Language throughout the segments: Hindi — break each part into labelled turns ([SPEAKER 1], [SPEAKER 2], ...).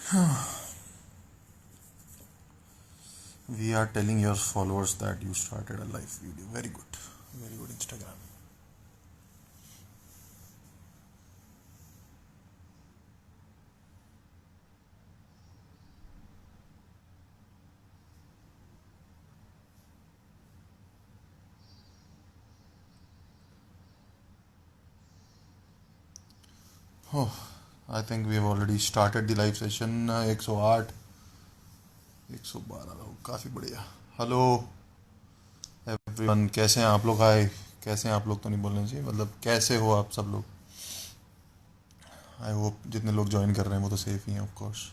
[SPEAKER 1] We are telling your followers that you started a live video. Very good. Very good, Instagram. Oh, I think we have already started the live session. 108, 112 लोग, काफ़ी बढ़िया. हेलो एवरीवन, कैसे हैं आप लोग? हाय, कैसे हैं आप लोग? तो नहीं बोलना चाहिए, मतलब कैसे हो आप सब लोग? आई होप जितने लोग ज्वाइन कर रहे हैं वो तो सेफ ही हैं, ऑफ कोर्स.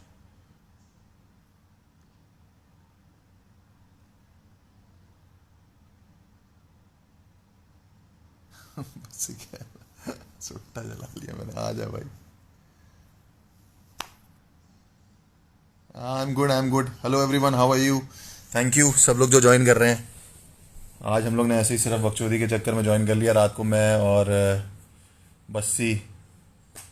[SPEAKER 1] बस क्या है, सुट्टा जला लिया मैंने. आ जा भाई. I am good, I am good. Hello everyone, how are you? Thank you सब लोग जो ज्वाइन कर रहे हैं. आज हम लोग ने ऐसे ही सिर्फ बकचोदी के चक्कर में ज्वाइन कर लिया. रात को मैं और बस्सी,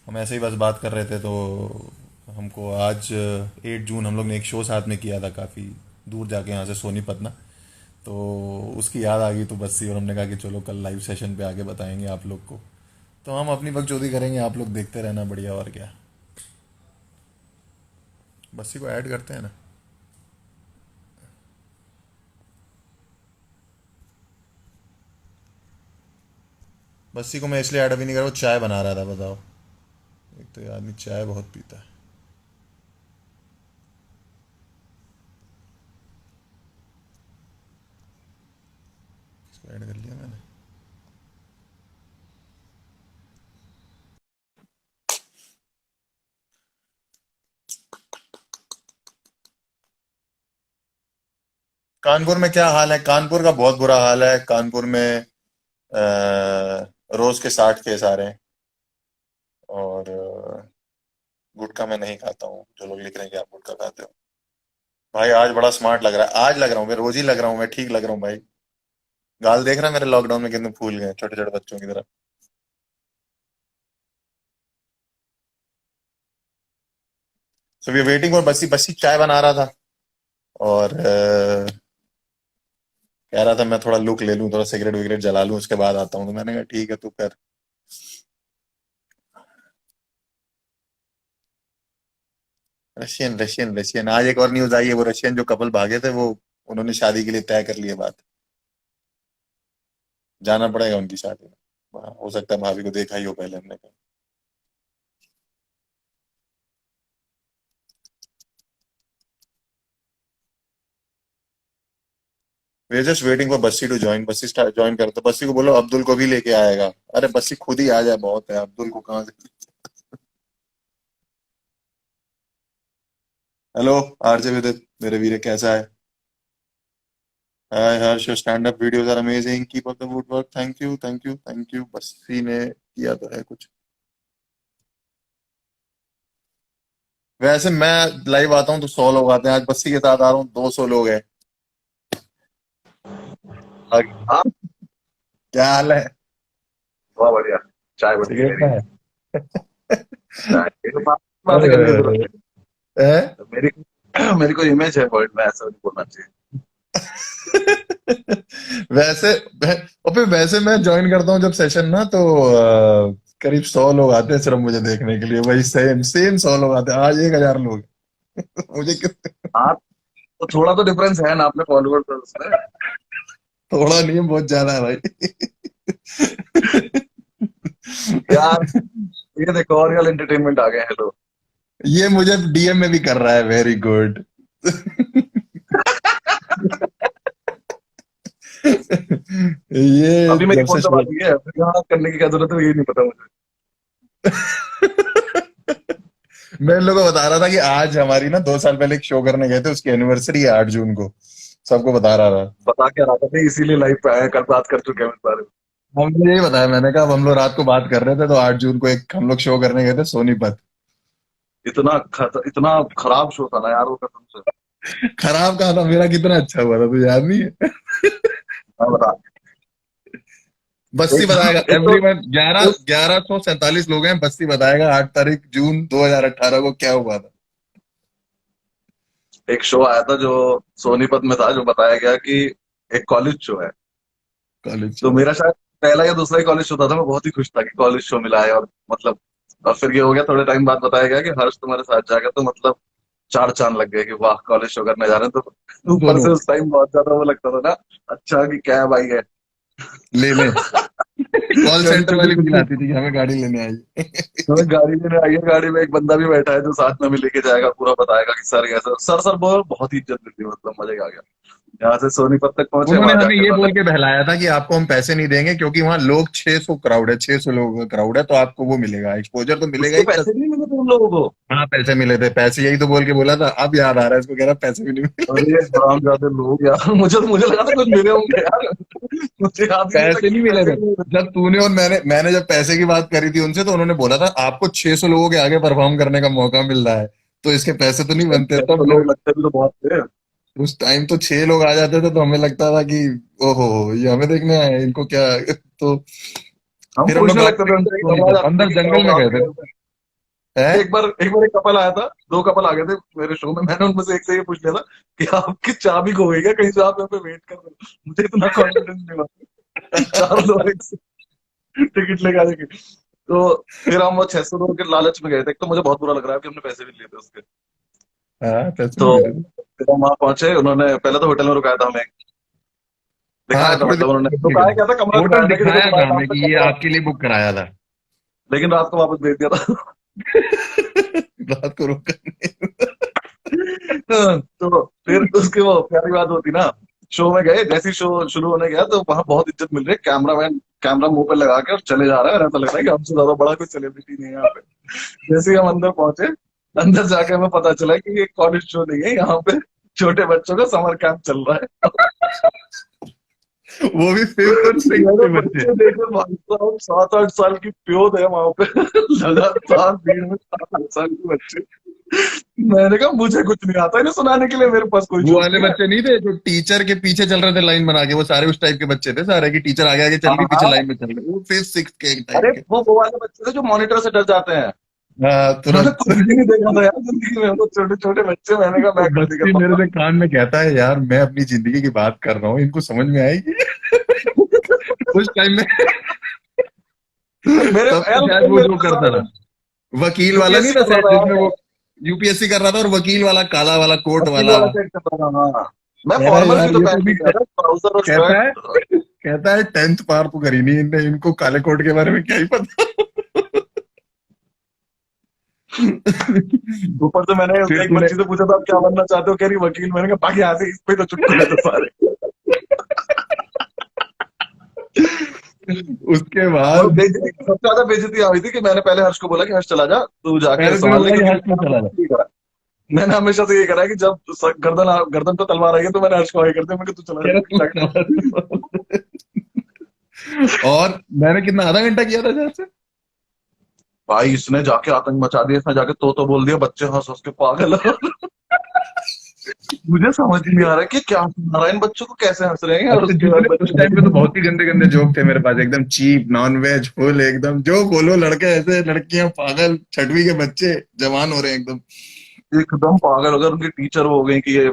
[SPEAKER 1] हम ऐसे ही बस बात कर रहे थे, तो हमको आज 8 जून हम लोग ने एक शो साथ में किया था, काफ़ी दूर जाके यहाँ से सोनीपत ना. तो उसकी याद आ गई, तो बस्सी और हमने कहा कि चलो कल लाइव सेशन पे आके बताएंगे आप लोग को. तो हम अपनी बकचोदी करेंगे, आप लोग देखते रहना. बढ़िया, और क्या. बस्सी को ऐड करते हैं ना. बस्सी को मैं इसलिए ऐड अभी नहीं कर रहा, वो चाय बना रहा था, बताओ. एक तो ये आदमी चाय बहुत पीता है. इसको ऐड कर लिया मैंने. कानपुर में क्या हाल है? कानपुर का बहुत बुरा हाल है. कानपुर में रोज के 60 केस आ रहे हैं. और गुटखा मैं नहीं खाता हूँ. जो लोग लिख रहे हैं कि आप गुटखा खाते हो, भाई आज बड़ा स्मार्ट लग रहा है. आज लग रहा हूँ मैं, रोज ही लग रहा हूँ मैं, ठीक लग रहा हूँ भाई. गाल देख रहा है मेरे लॉकडाउन में कितने फूल गए, छोटे छोटे बच्चों की तरह. So we waiting for Bassi. Bassi चाय बना रहा था और कह रहा था मैं थोड़ा लुक ले लूँ, थोड़ा सिगरेट विगरेट जला लूँ, उसके बाद आता हूँ. तो मैंने कहा ठीक है, तू कर. रशियन रशियन रशियन, आज एक और न्यूज आई है. वो रशियन जो कपल भागे थे, वो उन्होंने शादी के लिए तय कर लिए बात. जाना पड़ेगा उनकी शादी में. हाँ, हो सकता है भाभी को देखा ही हो पहले हमने कहा. We are just waiting for Bassi to join. Bassi join कर, तो बस्सी को बोलो अब्दुल को भी लेके आएगा. अरे बस्सी खुद ही आ जाए, बहुत है. अब्दुल को कहाँ से. हेलो आरजे विदित, मेरे वीरे, कैसा है? Hi Harsh, your stand up videos are amazing, keep up the good work. Thank you thank you thank you. Bassi ने किया तो है कुछ. वैसे मैं लाइव आता हूँ तो 100 लोग आते हैं. आज बस्सी के साथ आ रहा हूँ, 200 लोग हैं.
[SPEAKER 2] हाँ।
[SPEAKER 1] क्या हाल है?
[SPEAKER 2] बहुत बढ़िया। चाय बन गई
[SPEAKER 1] सिगरेट
[SPEAKER 2] मेरी।
[SPEAKER 1] का है?
[SPEAKER 2] चाय ये तो बातें
[SPEAKER 1] अरे
[SPEAKER 2] करने की
[SPEAKER 1] अरे,
[SPEAKER 2] जरूरत
[SPEAKER 1] है?
[SPEAKER 2] है मेरी। मेरी कोई इमेज है वर्ल्ड में, ऐसा नहीं बोलना चाहिए।
[SPEAKER 1] वैसे और फिर वैसे मैं ज्वाइन करता हूँ जब सेशन ना, तो करीब 100 लोग आते हैं सिर्फ मुझे देखने के लिए. वही सेम सेम 100 लोग आते हैं. आज 1000 लोग. मुझे
[SPEAKER 2] हाँ, तो थोड़ा तो डिफरेंस है ना अपने फॉलोअर्स में।
[SPEAKER 1] थोड़ा नहीं है, बहुत ज्यादा है भाई.
[SPEAKER 2] यार, ये देखो और रियल एंटरटेनमेंट आ गए हैं लोग।
[SPEAKER 1] ये मुझे डीएम में भी कर रहा है. Very good. ये
[SPEAKER 2] अभी मेरी
[SPEAKER 1] जब से
[SPEAKER 2] कौन सा
[SPEAKER 1] शुरू.
[SPEAKER 2] बात हुई है, फिर यहाँ करने की क्या जरूरत है, ये नहीं पता मुझे।
[SPEAKER 1] मैं इन लोगों को बता रहा था कि आज हमारी ना 2 साल पहले एक शो करने गए थे, उसकी एनिवर्सरी है 8 जून को. सबको बता रहा था.
[SPEAKER 2] बता क्या रहा था, इसीलिए लाइव पे आया, कल बात कर चुके हैं इस बारे में।
[SPEAKER 1] हमने यही बताया. मैंने कहा अब हम लोग रात को बात कर रहे थे, तो 8 जून को एक हम लोग शो करने गए थे सोनीपत.
[SPEAKER 2] इतना खराब शो था ना यार वो, कसम से।
[SPEAKER 1] खराब कहा था मेरा? कितना अच्छा हुआ था, तुझे याद नहीं है?
[SPEAKER 2] मैं बता।
[SPEAKER 1] बस्ती
[SPEAKER 2] एक तो
[SPEAKER 1] बताएगा.
[SPEAKER 2] एक तो
[SPEAKER 1] एवरीवन, ग्यारह
[SPEAKER 2] उस
[SPEAKER 1] 1147 लोग हैं. बस्ती बताएगा 8 तारीख जून 2018 को क्या हुआ था.
[SPEAKER 2] एक शो आया था जो सोनीपत में था, जो बताया गया कि एक कॉलेज शो है।
[SPEAKER 1] कॉलेज
[SPEAKER 2] तो मेरा शायद पहला या दूसरा ही कॉलेज शो था, मैं बहुत ही खुश था कि कॉलेज शो मिला है। और मतलब, और फिर ये हो गया, थोड़े टाइम बाद बताया गया कि हर्ष तुम्हारे साथ जाएगा, तो मतलब चार चांद लग गए कि वाह कॉलेज शो करने जा रहे हैं। तो ऊपर
[SPEAKER 1] दोनों
[SPEAKER 2] से उस टाइम बहुत ज्यादा वो लगता था ना, अच्छा कि कैब आई है।
[SPEAKER 1] ले ले कॉल
[SPEAKER 2] छोटी
[SPEAKER 1] सेंटर
[SPEAKER 2] छोटी
[SPEAKER 1] वाली फील
[SPEAKER 2] चीजें,
[SPEAKER 1] आती थी कि हमें गाड़ी लेने आई
[SPEAKER 2] हमें गाड़ी लेने आई है, गाड़ी में एक बंदा भी बैठा है जो साथ में भी लेके जाएगा, पूरा बताएगा कि सर ऐसा, सर सर बोल, बहुत ही इज्जत मिलती है, मतलब मजा ही आ गया। यहाँ से सोनीपत तक पहुंचे,
[SPEAKER 1] उन्होंने
[SPEAKER 2] वहां
[SPEAKER 1] हमें
[SPEAKER 2] जाके
[SPEAKER 1] ये
[SPEAKER 2] उन्होंने,
[SPEAKER 1] बोल के बहलाया था कि आपको हम पैसे नहीं देंगे क्योंकि वहां लोग 600 क्राउड है, 600 लोगों का क्राउड है, तो आपको वो मिलेगा, एक्सपोजर तो मिलेगा
[SPEAKER 2] उसके
[SPEAKER 1] ही प्लस।
[SPEAKER 2] पैसे भी नहीं मिले थे उन लोगों को।
[SPEAKER 1] हाँ पैसे मिले थे, पैसे यही तो बोल के बोला था, अब याद आ रहा है इसको, कह रहा पैसे भी नहीं मिले।
[SPEAKER 2] अरे हरामजादे लोग यार, मुझे लगा था कुछ मिले होंगे यार। मुझे याद ही नहीं था
[SPEAKER 1] पैसे
[SPEAKER 2] कि
[SPEAKER 1] नहीं मिले
[SPEAKER 2] पैसे
[SPEAKER 1] थे।
[SPEAKER 2] नहीं मिले।
[SPEAKER 1] जब तूने और मैंने जब पैसे की बात करी थी उनसे, तो उन्होंने बोला था आपको 600 लोगों के आगे परफॉर्म करने का मौका मिल रहा है, तो इसके पैसे तो नहीं बनते।
[SPEAKER 2] पैसे तो
[SPEAKER 1] तब
[SPEAKER 2] लोग लगते भी तो बहुत थे।
[SPEAKER 1] उस टाइम तो 6 लोग आ जाते थे, तो हमें लगता था कि ओहो ये हमें देखने आए हैं, इनको क्या तो
[SPEAKER 2] हम
[SPEAKER 1] फिर हम लोग
[SPEAKER 2] पूछने
[SPEAKER 1] गाड़ी
[SPEAKER 2] लगते थे
[SPEAKER 1] लेके
[SPEAKER 2] उनसे, आवाज
[SPEAKER 1] सोनीपत
[SPEAKER 2] आती थी
[SPEAKER 1] अंदर
[SPEAKER 2] कि क्या
[SPEAKER 1] जंगल
[SPEAKER 2] हुआ
[SPEAKER 1] में गए
[SPEAKER 2] आपके
[SPEAKER 1] थे।
[SPEAKER 2] घर में।
[SPEAKER 1] है
[SPEAKER 2] एक बार एक कपल आया था, दो कपल आ गए थे मेरे शो में। मैंने उनमें से एक से ये पूछ लिया था कि आपकी चाबी खो गई क्या कहीं से, आप यहाँ पे वेट कर रहे हो। मुझे इतना कॉन्फिडेंस नहीं हुआ कि चार लोग एक से टिकट लेके आ जाएंगे। तो फिर हम वो 600 के लालच में गए थे। एक तो मुझे बहुत बुरा लग रहा है कि हमने पैसे भी लिए थे उसके।
[SPEAKER 1] हाँ पैसे
[SPEAKER 2] तो
[SPEAKER 1] नहीं मिले थे।
[SPEAKER 2] फिर हम वहां पहुंचे, उन्होंने पहले तो होटल में रुकाया था हमें,
[SPEAKER 1] हाँ
[SPEAKER 2] दिखाया था,
[SPEAKER 1] थोड़ी
[SPEAKER 2] मतलब उन्होंने
[SPEAKER 1] देर
[SPEAKER 2] रुकाया क्या था, कमरा
[SPEAKER 1] होटल
[SPEAKER 2] दिखाया था कि देखो
[SPEAKER 1] दिखाया
[SPEAKER 2] तुम्हारे
[SPEAKER 1] था
[SPEAKER 2] नाम
[SPEAKER 1] हमें
[SPEAKER 2] पे
[SPEAKER 1] कि ये
[SPEAKER 2] कमरा है।
[SPEAKER 1] आपके लिए बुक कराया था।
[SPEAKER 2] लेकिन रात को वापस भेज दिया था।
[SPEAKER 1] रात को रुक कर
[SPEAKER 2] तो फिर उसके वो प्यारी बात होती ना, शो में गए, जैसे ही शो शुरू होने गया तो वहां बहुत इज्जत मिल रही है, कैमरामैन कैमरा मुंह पे लगा के और चले जा रहा है, और ऐसा लग रहा है कि हमसे ज्यादा बड़ा कोई सेलिब्रिटी नहीं है यहाँ पे। जैसे ही हम अंदर पहुंचे, अंदर जाके हमें पता चला कि ये कॉलेज शो नहीं है, यहाँ पे छोटे बच्चों का समर कैंप चल रहा है।
[SPEAKER 1] वो भी 5th और 6th
[SPEAKER 2] मैंने
[SPEAKER 1] के बच्चे।
[SPEAKER 2] बच्चे देखे भाई साहब, 7-8 साल की प्योद है वहां पे। लगातार भीड़ में 7-8 साल के बच्चे। मैंने कहा मुझे कुछ नहीं आता इन्हें सुनाने के लिए, मेरे पास कोई
[SPEAKER 1] वो
[SPEAKER 2] जोक
[SPEAKER 1] वाले
[SPEAKER 2] नहीं है।
[SPEAKER 1] बच्चे नहीं थे जो टीचर के पीछे चल रहे थे लाइन बना के, वो सारे उस टाइप के बच्चे थे सारे, कि टीचर आगे आगे चल रही पीछे
[SPEAKER 2] हाँ,
[SPEAKER 1] लाइन में चल रहे, वो 5th 6th के
[SPEAKER 2] अरे
[SPEAKER 1] टाइप के।
[SPEAKER 2] वो वाले बच्चे थे जो मॉनिटर से डर जाते हैं।
[SPEAKER 1] हाँ
[SPEAKER 2] मैंने
[SPEAKER 1] तुरंत।
[SPEAKER 2] कुछ भी नहीं देखा था यार जिंदगी में, वो छोटे छोटे बच्चे। मैंने कहा
[SPEAKER 1] वो
[SPEAKER 2] मैं कुछ नहीं कर
[SPEAKER 1] बस्ती मेरे
[SPEAKER 2] पाऊंगा।
[SPEAKER 1] से कान में कहता है यार मैं अपनी जिंदगी की बात कर रहा हूँ, इनको समझ में आएगी उस टाइम में।
[SPEAKER 2] मेरे
[SPEAKER 1] तब तो
[SPEAKER 2] यार
[SPEAKER 1] शायद वो
[SPEAKER 2] मेरे
[SPEAKER 1] जो
[SPEAKER 2] पास
[SPEAKER 1] करता था,
[SPEAKER 2] सारे
[SPEAKER 1] वकील वाला नहीं
[SPEAKER 2] यूपीएससी
[SPEAKER 1] था
[SPEAKER 2] कर रहा
[SPEAKER 1] सेट
[SPEAKER 2] था
[SPEAKER 1] जिसमें
[SPEAKER 2] यार,
[SPEAKER 1] वो यूपीएससी कर रहा था, और वकील वाला काला वाला कोट
[SPEAKER 2] वकील
[SPEAKER 1] वाला।
[SPEAKER 2] वाला सेट कर रहा था। हाँ, मैं
[SPEAKER 1] कह रहा है
[SPEAKER 2] फॉर्मल्स भी
[SPEAKER 1] यार
[SPEAKER 2] तो
[SPEAKER 1] ये
[SPEAKER 2] पहन
[SPEAKER 1] तो
[SPEAKER 2] के
[SPEAKER 1] भी
[SPEAKER 2] गया था, ट्राउजर और
[SPEAKER 1] कहता है
[SPEAKER 2] शर्ट।
[SPEAKER 1] कहता है 10th पार तो करी नहीं इनने, इनको काले कोट के बारे में क्या ही पता।
[SPEAKER 2] ऊपर से मैंने
[SPEAKER 1] फिर
[SPEAKER 2] एक
[SPEAKER 1] तूने
[SPEAKER 2] बच्ची से पूछा था आप क्या बनना चाहते हो, कह रही वकील। मैंने कहा बाकी यहाँ से इस पे तो चुटकुले थे सारे।
[SPEAKER 1] उसके
[SPEAKER 2] और
[SPEAKER 1] बाद
[SPEAKER 2] बेइज्जती, सबसे ज्यादा बेइज्जती हुई थी कि मैंने पहले हर्ष को बोला कि हर्ष चला जा, तू जाके
[SPEAKER 1] पहले तूने
[SPEAKER 2] संभाल ले,
[SPEAKER 1] बोला कि
[SPEAKER 2] क्योंकि
[SPEAKER 1] हर्ष तुम
[SPEAKER 2] मैंने
[SPEAKER 1] चला
[SPEAKER 2] हमेशा
[SPEAKER 1] जा।
[SPEAKER 2] से ये करा है। मैंने हमेशा से ये करा है कि जब गर्दन गर्दन पे तलवार आई है तो मैंने हर्ष को आगे कर दिया, मैं तू चला
[SPEAKER 1] कह रहा तू
[SPEAKER 2] जा।
[SPEAKER 1] चला जा। और मैंने कितना आधा घंटा किया था जैसे।
[SPEAKER 2] भाई इसने जाके आतंक मचा दिया, इसने जाके तो बोल दिया, बच्चे हंस हंस के पागल। मुझे समझ नहीं आ रहा है कि क्या सुना रहा है, इन बच्चों को कैसे हंस रहे हैं, और
[SPEAKER 1] अच्छा
[SPEAKER 2] उसके बाद
[SPEAKER 1] जितने उस टाइम पे तो
[SPEAKER 2] बच्चे
[SPEAKER 1] बहुत ही गंदे गंदे जोक थे मेरे पास, एकदम चीप नॉन वेज फुल एकदम, जो बोलो लड़के ऐसे, लड़कियां पागल, छठवीं के बच्चे जवान हो रहे हैं एकदम।
[SPEAKER 2] एकदम पागल हो गए। उनकी टीचर हो गई कि ये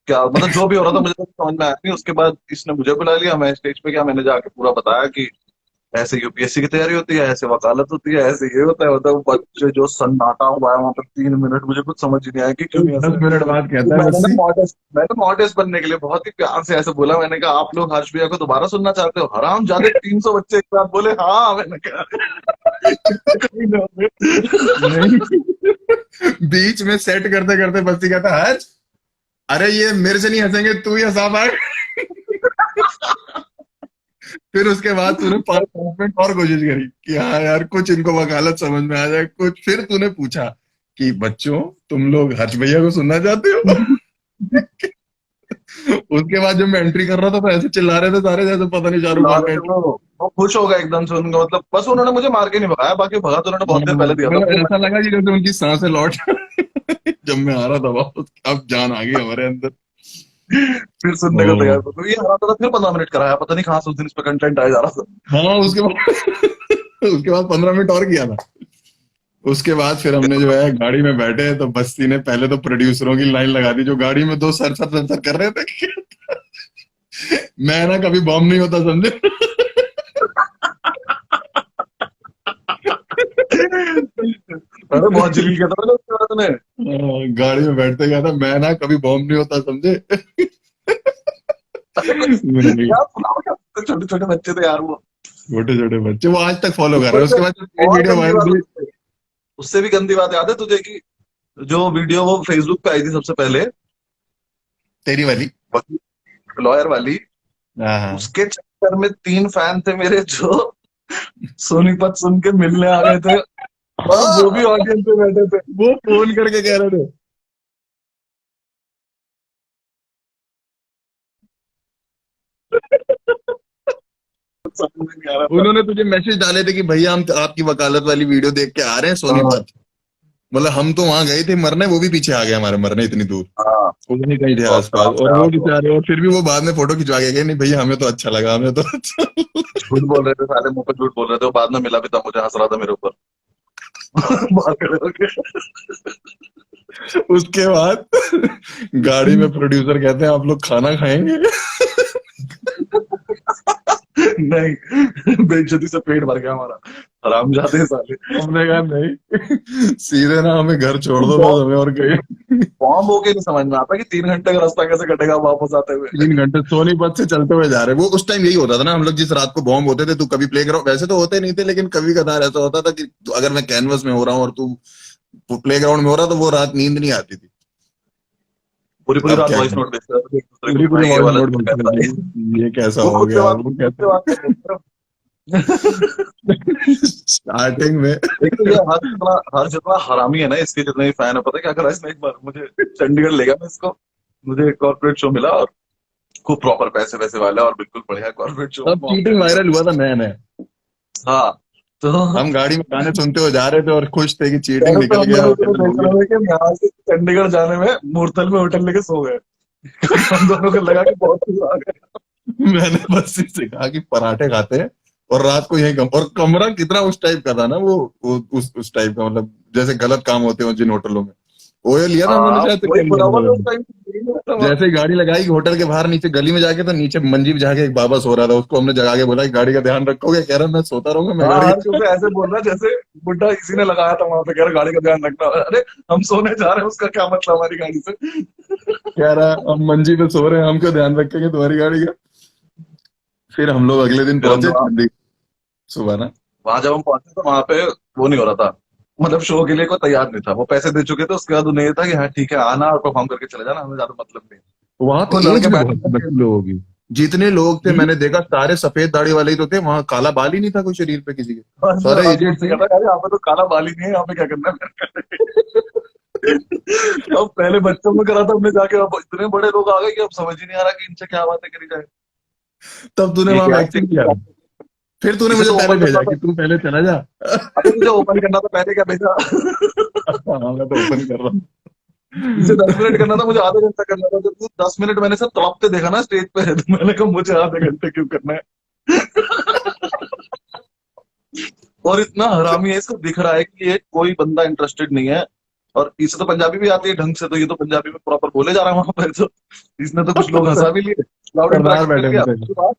[SPEAKER 2] क्या, मतलब जो भी हो रहा था मुझे तो समझ में आया नहीं। उसके बाद इसने मुझे बुला लिया, मैं स्टेज पे गया, मैंने जाके पूरा बताया कि ऐसे यूपीएससी की तैयारी होती है, ऐसे वकालत होती है, ऐसे ये होता है। मतलब वो बच्चे जो सन्नाटा हुआ है वहां पर 3 मिनट, मुझे कुछ समझ ही नहीं आया कि क्यों
[SPEAKER 1] तो
[SPEAKER 2] नहीं हंस
[SPEAKER 1] 10 मिनट
[SPEAKER 2] रहे।
[SPEAKER 1] बाद
[SPEAKER 2] तो
[SPEAKER 1] कहता है बस्सी,
[SPEAKER 2] मैंने मॉडेस्ट बनने के लिए बहुत ही प्यार से ऐसे बोला, मैंने कहा आप लोग हर्ष भैया को दोबारा सुनना चाहते हो। हराम जादे 300 बच्चे एक साथ बोले हाँ। मैंने कहा कोई ना होते।
[SPEAKER 1] नहीं बीच में सेट करते करते बस्सी कहता है हर्ष, अरे ये मेरे से नहीं हंसेंगे, तू ही हंसा पाए। फिर उसके बाद तूने 5 मिनट और कोशिश करी कि हाँ यार कुछ इनको वकालत समझ में आ जाए कुछ, फिर तूने पूछा कि बच्चों तुम लोग हर्ष भैया को सुनना चाहते हो। उसके बाद जब मैं एंट्री कर रहा था तो ऐसे चिल्ला रहे थे सारे जैसे पता नहीं शाहरुख
[SPEAKER 2] ला
[SPEAKER 1] खान का
[SPEAKER 2] रहे थे
[SPEAKER 1] entry।
[SPEAKER 2] वो खुश हो गए एकदम से उनका, मतलब बस उन्होंने मुझे मार के नहीं भगाया, बाकी भगा तो उन्होंने बहुत देर पहले दिया था
[SPEAKER 1] मतलब
[SPEAKER 2] मेरे
[SPEAKER 1] ऐसा
[SPEAKER 2] मन
[SPEAKER 1] लगा कि जैसे उनकी सांसें लौट जब मैं आ रहा था वापस, अब जान आ गई हमारे अंदर।
[SPEAKER 2] में। फिर सुनने को तैयार था, तो ये हरा था। फिर 15 मिनट कराया, पता नहीं कहाँ से उस दिन इस पे कंटेंट आया जा रहा था।
[SPEAKER 1] हाँ उसके बाद उसके बाद 15 मिनट और किया था। उसके बाद फिर हमने जो है गाड़ी में बैठे तो बस्ती ने पहले तो प्रोड्यूसरों की लाइन लगा दी जो गाड़ी में दो सर कर रहे थे। मैं ना कभी बॉम्ब नहीं होता समझे।
[SPEAKER 2] अरे बहुत जलील किया था मैंने उसके बाद में।
[SPEAKER 1] गाड़ी में बैठते गया था मैं ना कभी बॉम्ब नहीं होता समझे।
[SPEAKER 2] अरे कुछ
[SPEAKER 1] मैंने
[SPEAKER 2] क्या सुनाओ, क्या छोटे छोटे बच्चे थे यार वो।
[SPEAKER 1] छोटे छोटे बच्चे वो आज तक फॉलो कर रहे
[SPEAKER 2] ऊपर
[SPEAKER 1] हैं
[SPEAKER 2] से
[SPEAKER 1] उसके बाद जब ये
[SPEAKER 2] और
[SPEAKER 1] वीडियो
[SPEAKER 2] गंदी
[SPEAKER 1] वायरल
[SPEAKER 2] बात
[SPEAKER 1] हुई।
[SPEAKER 2] उससे भी गंदी बात याद है तुझे कि जो वीडियो वो फेसबुक पे आई थी सबसे पहले,
[SPEAKER 1] तेरी वाली।
[SPEAKER 2] लॉयर वाली,
[SPEAKER 1] हाँ हाँ।
[SPEAKER 2] उसके चक्कर में 3 फैन थे मेरे जो सोनीपत सुन के मिलने आ गए थे, और वो भी
[SPEAKER 1] हाँ,
[SPEAKER 2] ऑडियंस में बैठे थे।
[SPEAKER 1] वो फोन करके कह रहे थे।
[SPEAKER 2] समझ में नहीं आ रहा था।
[SPEAKER 1] उन्होंने तुझे मैसेज डाले थे कि भैया हम आपकी वकालत वाली वीडियो देख के आ रहे हैं
[SPEAKER 2] हाँ
[SPEAKER 1] सोनीपत। मतलब हम तो वहां गए थे मरने वो भी पीछे आ गए हमारे मरने इतनी दूर।
[SPEAKER 2] हाँ,
[SPEAKER 1] वो भी कहीं थे
[SPEAKER 2] बहुत
[SPEAKER 1] आसपास
[SPEAKER 2] खराब
[SPEAKER 1] और
[SPEAKER 2] था यार
[SPEAKER 1] वो
[SPEAKER 2] वो।
[SPEAKER 1] बेचारे और फिर भी वो बाद में फोटो खिंचवा के गए नहीं भैया हमें तो अच्छा लगा हमें तो अच्छा लगा।
[SPEAKER 2] झूठ बोल रहे थे साले, मुंह पे झूठ बोल रहे थे, वो बाद में मिला भी था मुझे, हंस रहा था मेरे ऊपर। बात कर रहे हो कि-
[SPEAKER 1] उसके बाद गाड़ी में प्रोड्यूसर कहते हैं आप लोग खाना खाएंगे।
[SPEAKER 2] नहीं, बेइज्जती से पेट भर गया हमारा, हरामजादे साले।
[SPEAKER 1] हमने कहा नहीं सीधे ना हमें घर छोड़ दो बस हमें और कहीं।
[SPEAKER 2] बॉम्ब होके नहीं समझ में आता कि 3 घंटे का रास्ता कैसे कटेगा वापस आते हुए।
[SPEAKER 1] 3 घंटे सोनीपत से चलते हुए जा रहे वो उस टाइम यही होता था ना हम लोग जिस रात को बॉम्ब होते थे तू कभी प्ले ग्राउंड वैसे तो होते नहीं थे लेकिन कभी कभार ऐसा होता था कि अगर मैं कैनवस में हो रहा हूँ और तू प्ले ग्राउंड में हो रहा तो वो रात नींद नहीं आती थी।
[SPEAKER 2] पूरी पूरी
[SPEAKER 1] अब
[SPEAKER 2] रात
[SPEAKER 1] क्या
[SPEAKER 2] वॉइस
[SPEAKER 1] करें।
[SPEAKER 2] नोट भेजते रहते थे एक दूसरे को
[SPEAKER 1] पूरी
[SPEAKER 2] कि
[SPEAKER 1] पूरी
[SPEAKER 2] भाई ये
[SPEAKER 1] वॉइस
[SPEAKER 2] वाला
[SPEAKER 1] नोट
[SPEAKER 2] सीन
[SPEAKER 1] बनती
[SPEAKER 2] कैसा है।
[SPEAKER 1] रहती ये कैसा
[SPEAKER 2] वो
[SPEAKER 1] हो
[SPEAKER 2] खुद से
[SPEAKER 1] गया
[SPEAKER 2] बात
[SPEAKER 1] वो
[SPEAKER 2] खुद से बात
[SPEAKER 1] कैसा।
[SPEAKER 2] कर रहे
[SPEAKER 1] स्टार्टिंग में
[SPEAKER 2] थे। एक तो ये हर जितना हरामी है ना, इसके जितने भी फैन है, पता है क्या करा इसने, एक बार मुझे चंडीगढ़ ले गया मैं इसको, मुझे एक कॉर्पोरेट शो मिला, और खूब प्रॉपर पैसे वैसे वाला और बिल्कुल बढ़िया कॉर्पोरेट शो में
[SPEAKER 1] तब
[SPEAKER 2] परफॉर्म
[SPEAKER 1] चीटिंग
[SPEAKER 2] कर लिया।
[SPEAKER 1] वायरल हुआ था नया नया।
[SPEAKER 2] हाँ, तो
[SPEAKER 1] हम गाड़ी में गाने सुनते हुए जा रहे थे और खुश थे कि
[SPEAKER 2] कह
[SPEAKER 1] चीटिंग
[SPEAKER 2] रहे तो
[SPEAKER 1] निकल
[SPEAKER 2] हम
[SPEAKER 1] गया
[SPEAKER 2] लोग इतना
[SPEAKER 1] वायरल हो
[SPEAKER 2] देख
[SPEAKER 1] गया।
[SPEAKER 2] रहे थे कि यहाँ से चंडीगढ़ जाने में मूर्तल में होटल लेके सो गए, क्योंकि हम दोनों को लगा कि बहुत कुछ आ गया।
[SPEAKER 1] मैंने बस से कहा कि पराठे खाते हैं और रात को यही और कमरा कितना उस टाइप का था ना वो उस टाइप का मतलब जैसे गलत काम होते हो जिन होटलों में। ओयो लिया था हम लोगों ने
[SPEAKER 2] हाँ,
[SPEAKER 1] शायद से
[SPEAKER 2] वही
[SPEAKER 1] क्या लिया
[SPEAKER 2] बुरा
[SPEAKER 1] था
[SPEAKER 2] हुआ था
[SPEAKER 1] पता
[SPEAKER 2] उस
[SPEAKER 1] नहीं।
[SPEAKER 2] टाइम।
[SPEAKER 1] जैसे ही गाड़ी लगाई होटल के बाहर नीचे गली में जाके तो नीचे मंजीप जाके एक बाबा सो रहा था उसको हमने जगा के बोला कि गाड़ी का ध्यान रखोगे कह रहा मैं सोता रहूंगा मैं
[SPEAKER 2] हाँ
[SPEAKER 1] गाड़ी
[SPEAKER 2] हाँ, क्योंकि ऐसे बोल रहा है जैसे बुड्ढा इसी ने लगाया था वहां पे, कह रहा गाड़ी का ध्यान रखना। अरे हम सोने जा रहे हैं, उसका क्या मतलब हमारी गाड़ी से।
[SPEAKER 1] कह रहा हम मंजी पे सो रहे हैं हम क्यों ध्यान रखेंगे तुम्हारी गाड़ी का। फिर हम लोग अगले दिन
[SPEAKER 2] फिर हमने
[SPEAKER 1] पहुंचे चंडीगढ़ सुबह ना।
[SPEAKER 2] वहां जब हम पहुंचे तो वहां पे वो नहीं हो रहा था, मतलब शो के लिए कोई तैयार नहीं था, वो पैसे दे चुके थे, उसके बाद उन्हें ये था कि हाँ ठीक है आना और परफॉर्म करके चले जाना, हमें ज्यादा मतलब नहीं।
[SPEAKER 1] वहां तो
[SPEAKER 2] वो
[SPEAKER 1] एज
[SPEAKER 2] लड़के
[SPEAKER 1] भी
[SPEAKER 2] बैठे
[SPEAKER 1] बहुत
[SPEAKER 2] थे।
[SPEAKER 1] बच्चे लोगों की जितने लोग थे
[SPEAKER 2] हम्म,
[SPEAKER 1] मैंने देखा सारे सफेद दाढ़ी वाले ही तो थे वहां काला बाल ही नहीं था कोई शरीर पे किसी के।
[SPEAKER 2] और मैं
[SPEAKER 1] सारे
[SPEAKER 2] हंस हंस
[SPEAKER 1] एजेड
[SPEAKER 2] के
[SPEAKER 1] थे।
[SPEAKER 2] कहता यार यहाँ पे तो काला बाल ही नहीं है, यहाँ पे क्या करना है। अब पहले बच्चों में करा था हमने जाके, अब इतने बड़े लोग आ गए कि अब समझ ही नहीं आ रहा कि इनसे क्या बातें करी जाए।
[SPEAKER 1] तब तूने
[SPEAKER 2] एक
[SPEAKER 1] वहां
[SPEAKER 2] यार
[SPEAKER 1] वैक्सीन किया था। फिर तूने
[SPEAKER 2] इसे
[SPEAKER 1] मुझे
[SPEAKER 2] तो
[SPEAKER 1] पहले
[SPEAKER 2] ओपन
[SPEAKER 1] भेजा
[SPEAKER 2] करना था।
[SPEAKER 1] कि तू पहले चला जा।
[SPEAKER 2] अबे तुझे ओपन करना था पहले, क्या भेजा।
[SPEAKER 1] हाँ मैं तो ओपन कर रहा हूँ।
[SPEAKER 2] इसे 10 मिनट करना था, मुझे आधे घंटा करना था, जब तू 10 मिनट मैंने सब तड़पते देखा ना स्टेज पे, तो मैंने कहा मुझे आधे घंटे क्यों करना है। और इतना हरामी है, इसको दिख रहा है कि ये कोई बंदा इंटरेस्टेड नहीं है, और इसे तो पंजाबी भी आती है ढंग से, तो ये तो पंजाबी में प्रॉपर बोले जा रहा है वहां पर, तो इसने तो कुछ लोग हंसा भी लिए, क्राउड
[SPEAKER 1] सरदार
[SPEAKER 2] इंटरेक्ट मिल
[SPEAKER 1] बैठे
[SPEAKER 2] गया।
[SPEAKER 1] हुए थे।
[SPEAKER 2] उसके बाद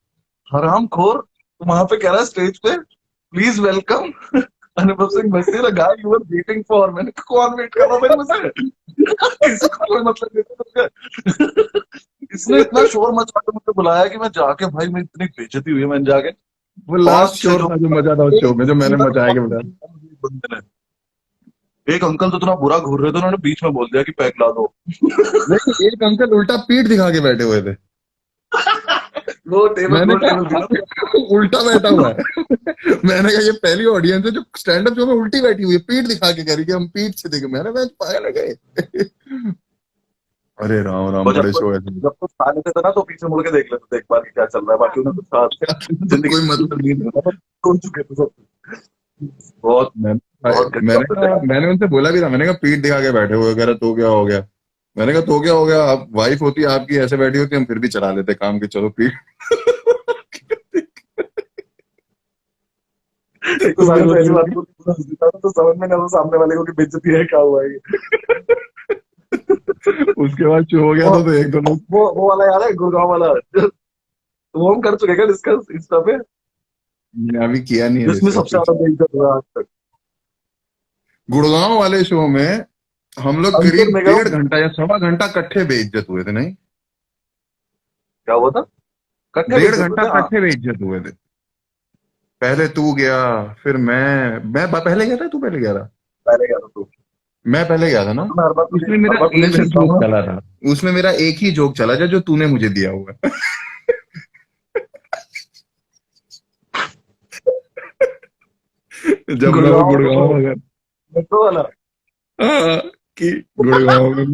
[SPEAKER 2] हराम खोर वहां पे कह रहा है स्टेज पे, please welcome Anubhav Singh Bassi, the guy you are waiting for. मैंने कहा, कौन वेट कर रहा भाई मुझे। किसी को कोई मतलब नहीं था तुमसे। इसने इतना शोर मचा के मुझे बुलाया कि मैं जाके, भाई मैं इतनी बेइज्जती हुई है, मैंने जाके
[SPEAKER 1] वो लास्ट
[SPEAKER 2] 5 6
[SPEAKER 1] शोर
[SPEAKER 2] जो
[SPEAKER 1] था जो मजा था उस शो में जो मैंने
[SPEAKER 2] अंदर
[SPEAKER 1] मचाया के बताया।
[SPEAKER 2] बंदे ने, एक अंकल तो इतना बुरा घूर रहे थे, उन्होंने बीच में बोल दिया कि पैक ला दो।
[SPEAKER 1] नहीं एक अंकल उल्टा पीठ दिखा के बैठे हुए थे।
[SPEAKER 2] वो टेबल
[SPEAKER 1] मैंने
[SPEAKER 2] गोल टेबल थी
[SPEAKER 1] कहा
[SPEAKER 2] ना तो।
[SPEAKER 1] उल्टा बैठा हुआ है। मैंने कहा ये पहली ऑडियंस है जो स्टैंड अप शो में उल्टी बैठी हुई है पीठ दिखा के कह रही कि हम पीठ से देखे मैंने कहा पागल है गए। अरे राम राम
[SPEAKER 2] वो
[SPEAKER 1] बड़े शो है।
[SPEAKER 2] जब कुछ खा लेते थे ना तो पीछे मुड़ के देख लेते थे एक बार कि क्या चल रहा है, बाकी उन्हें कुछ खास जिंदगी
[SPEAKER 1] कोई
[SPEAKER 2] में कुछ
[SPEAKER 1] मतलब
[SPEAKER 2] नहीं
[SPEAKER 1] नहीं।
[SPEAKER 2] था, छोड़ चुके थे सब। बहुत बहुत घटिया
[SPEAKER 1] मैंने मैंने उनसे बोला भी था मैंने कहा पीठ दिखा के बैठे हुए कह रहा तो क्या हो गया। मैंने कहा तो क्या हो गया आप वाइफ होती आपकी ऐसे बैठी होती हम फिर भी चला लेते काम की चलो पीठ।
[SPEAKER 2] एक तो साहिल तो ऐसी बात बोलती पूरा हंस देता था, तो समझ में नहीं आता सामने वाले को कि बेइज्जती है क्या हुआ है ये।
[SPEAKER 1] उसके बाद शुरू हो गया
[SPEAKER 2] वो
[SPEAKER 1] था तो एक दो लोग।
[SPEAKER 2] वो वाला याद है, गुड़गांव वाला, वो हम कर चुके क्या डिस्कस इंस्टा पे,
[SPEAKER 1] मैंने अभी किया नहीं है
[SPEAKER 2] जिसमें
[SPEAKER 1] डिस्कस
[SPEAKER 2] सबसे
[SPEAKER 1] कुछ।
[SPEAKER 2] ज्यादा बेइज्जत हुआ आज तक।
[SPEAKER 1] गुड़गांव वाले शो में हम लोग
[SPEAKER 2] अंकुर
[SPEAKER 1] करीब
[SPEAKER 2] निगम।
[SPEAKER 1] 1.5 घंटा या 1.25 घंटा कट्ठे बेइज्जत हुए थे, नहीं?
[SPEAKER 2] क्या हुआ था? कट्ठे
[SPEAKER 1] 1.5 घंटा
[SPEAKER 2] बेइज्जत थे, हाँ।
[SPEAKER 1] कट्ठे बेइज्जत हुए थे। पहले तू गया, फिर मैं पहले गया था, तू पहले गया था?
[SPEAKER 2] पहले गया था तू।
[SPEAKER 1] मैं पहले गया था ना।
[SPEAKER 2] तो मैं
[SPEAKER 1] उसमें मेरा
[SPEAKER 2] हर बार तुझे
[SPEAKER 1] एक ही
[SPEAKER 2] भेजता
[SPEAKER 1] जोक
[SPEAKER 2] हूँ ना।
[SPEAKER 1] चला था। उसमें मेरा एक ही जोक चला था जो तूने मुझे दिया हुआ। जब मैं वो
[SPEAKER 2] गुड़गांव में
[SPEAKER 1] गुड़गांव
[SPEAKER 2] वो
[SPEAKER 1] में गया।
[SPEAKER 2] मेट्रो वाला।
[SPEAKER 1] हाँ, कि गुड़गांव में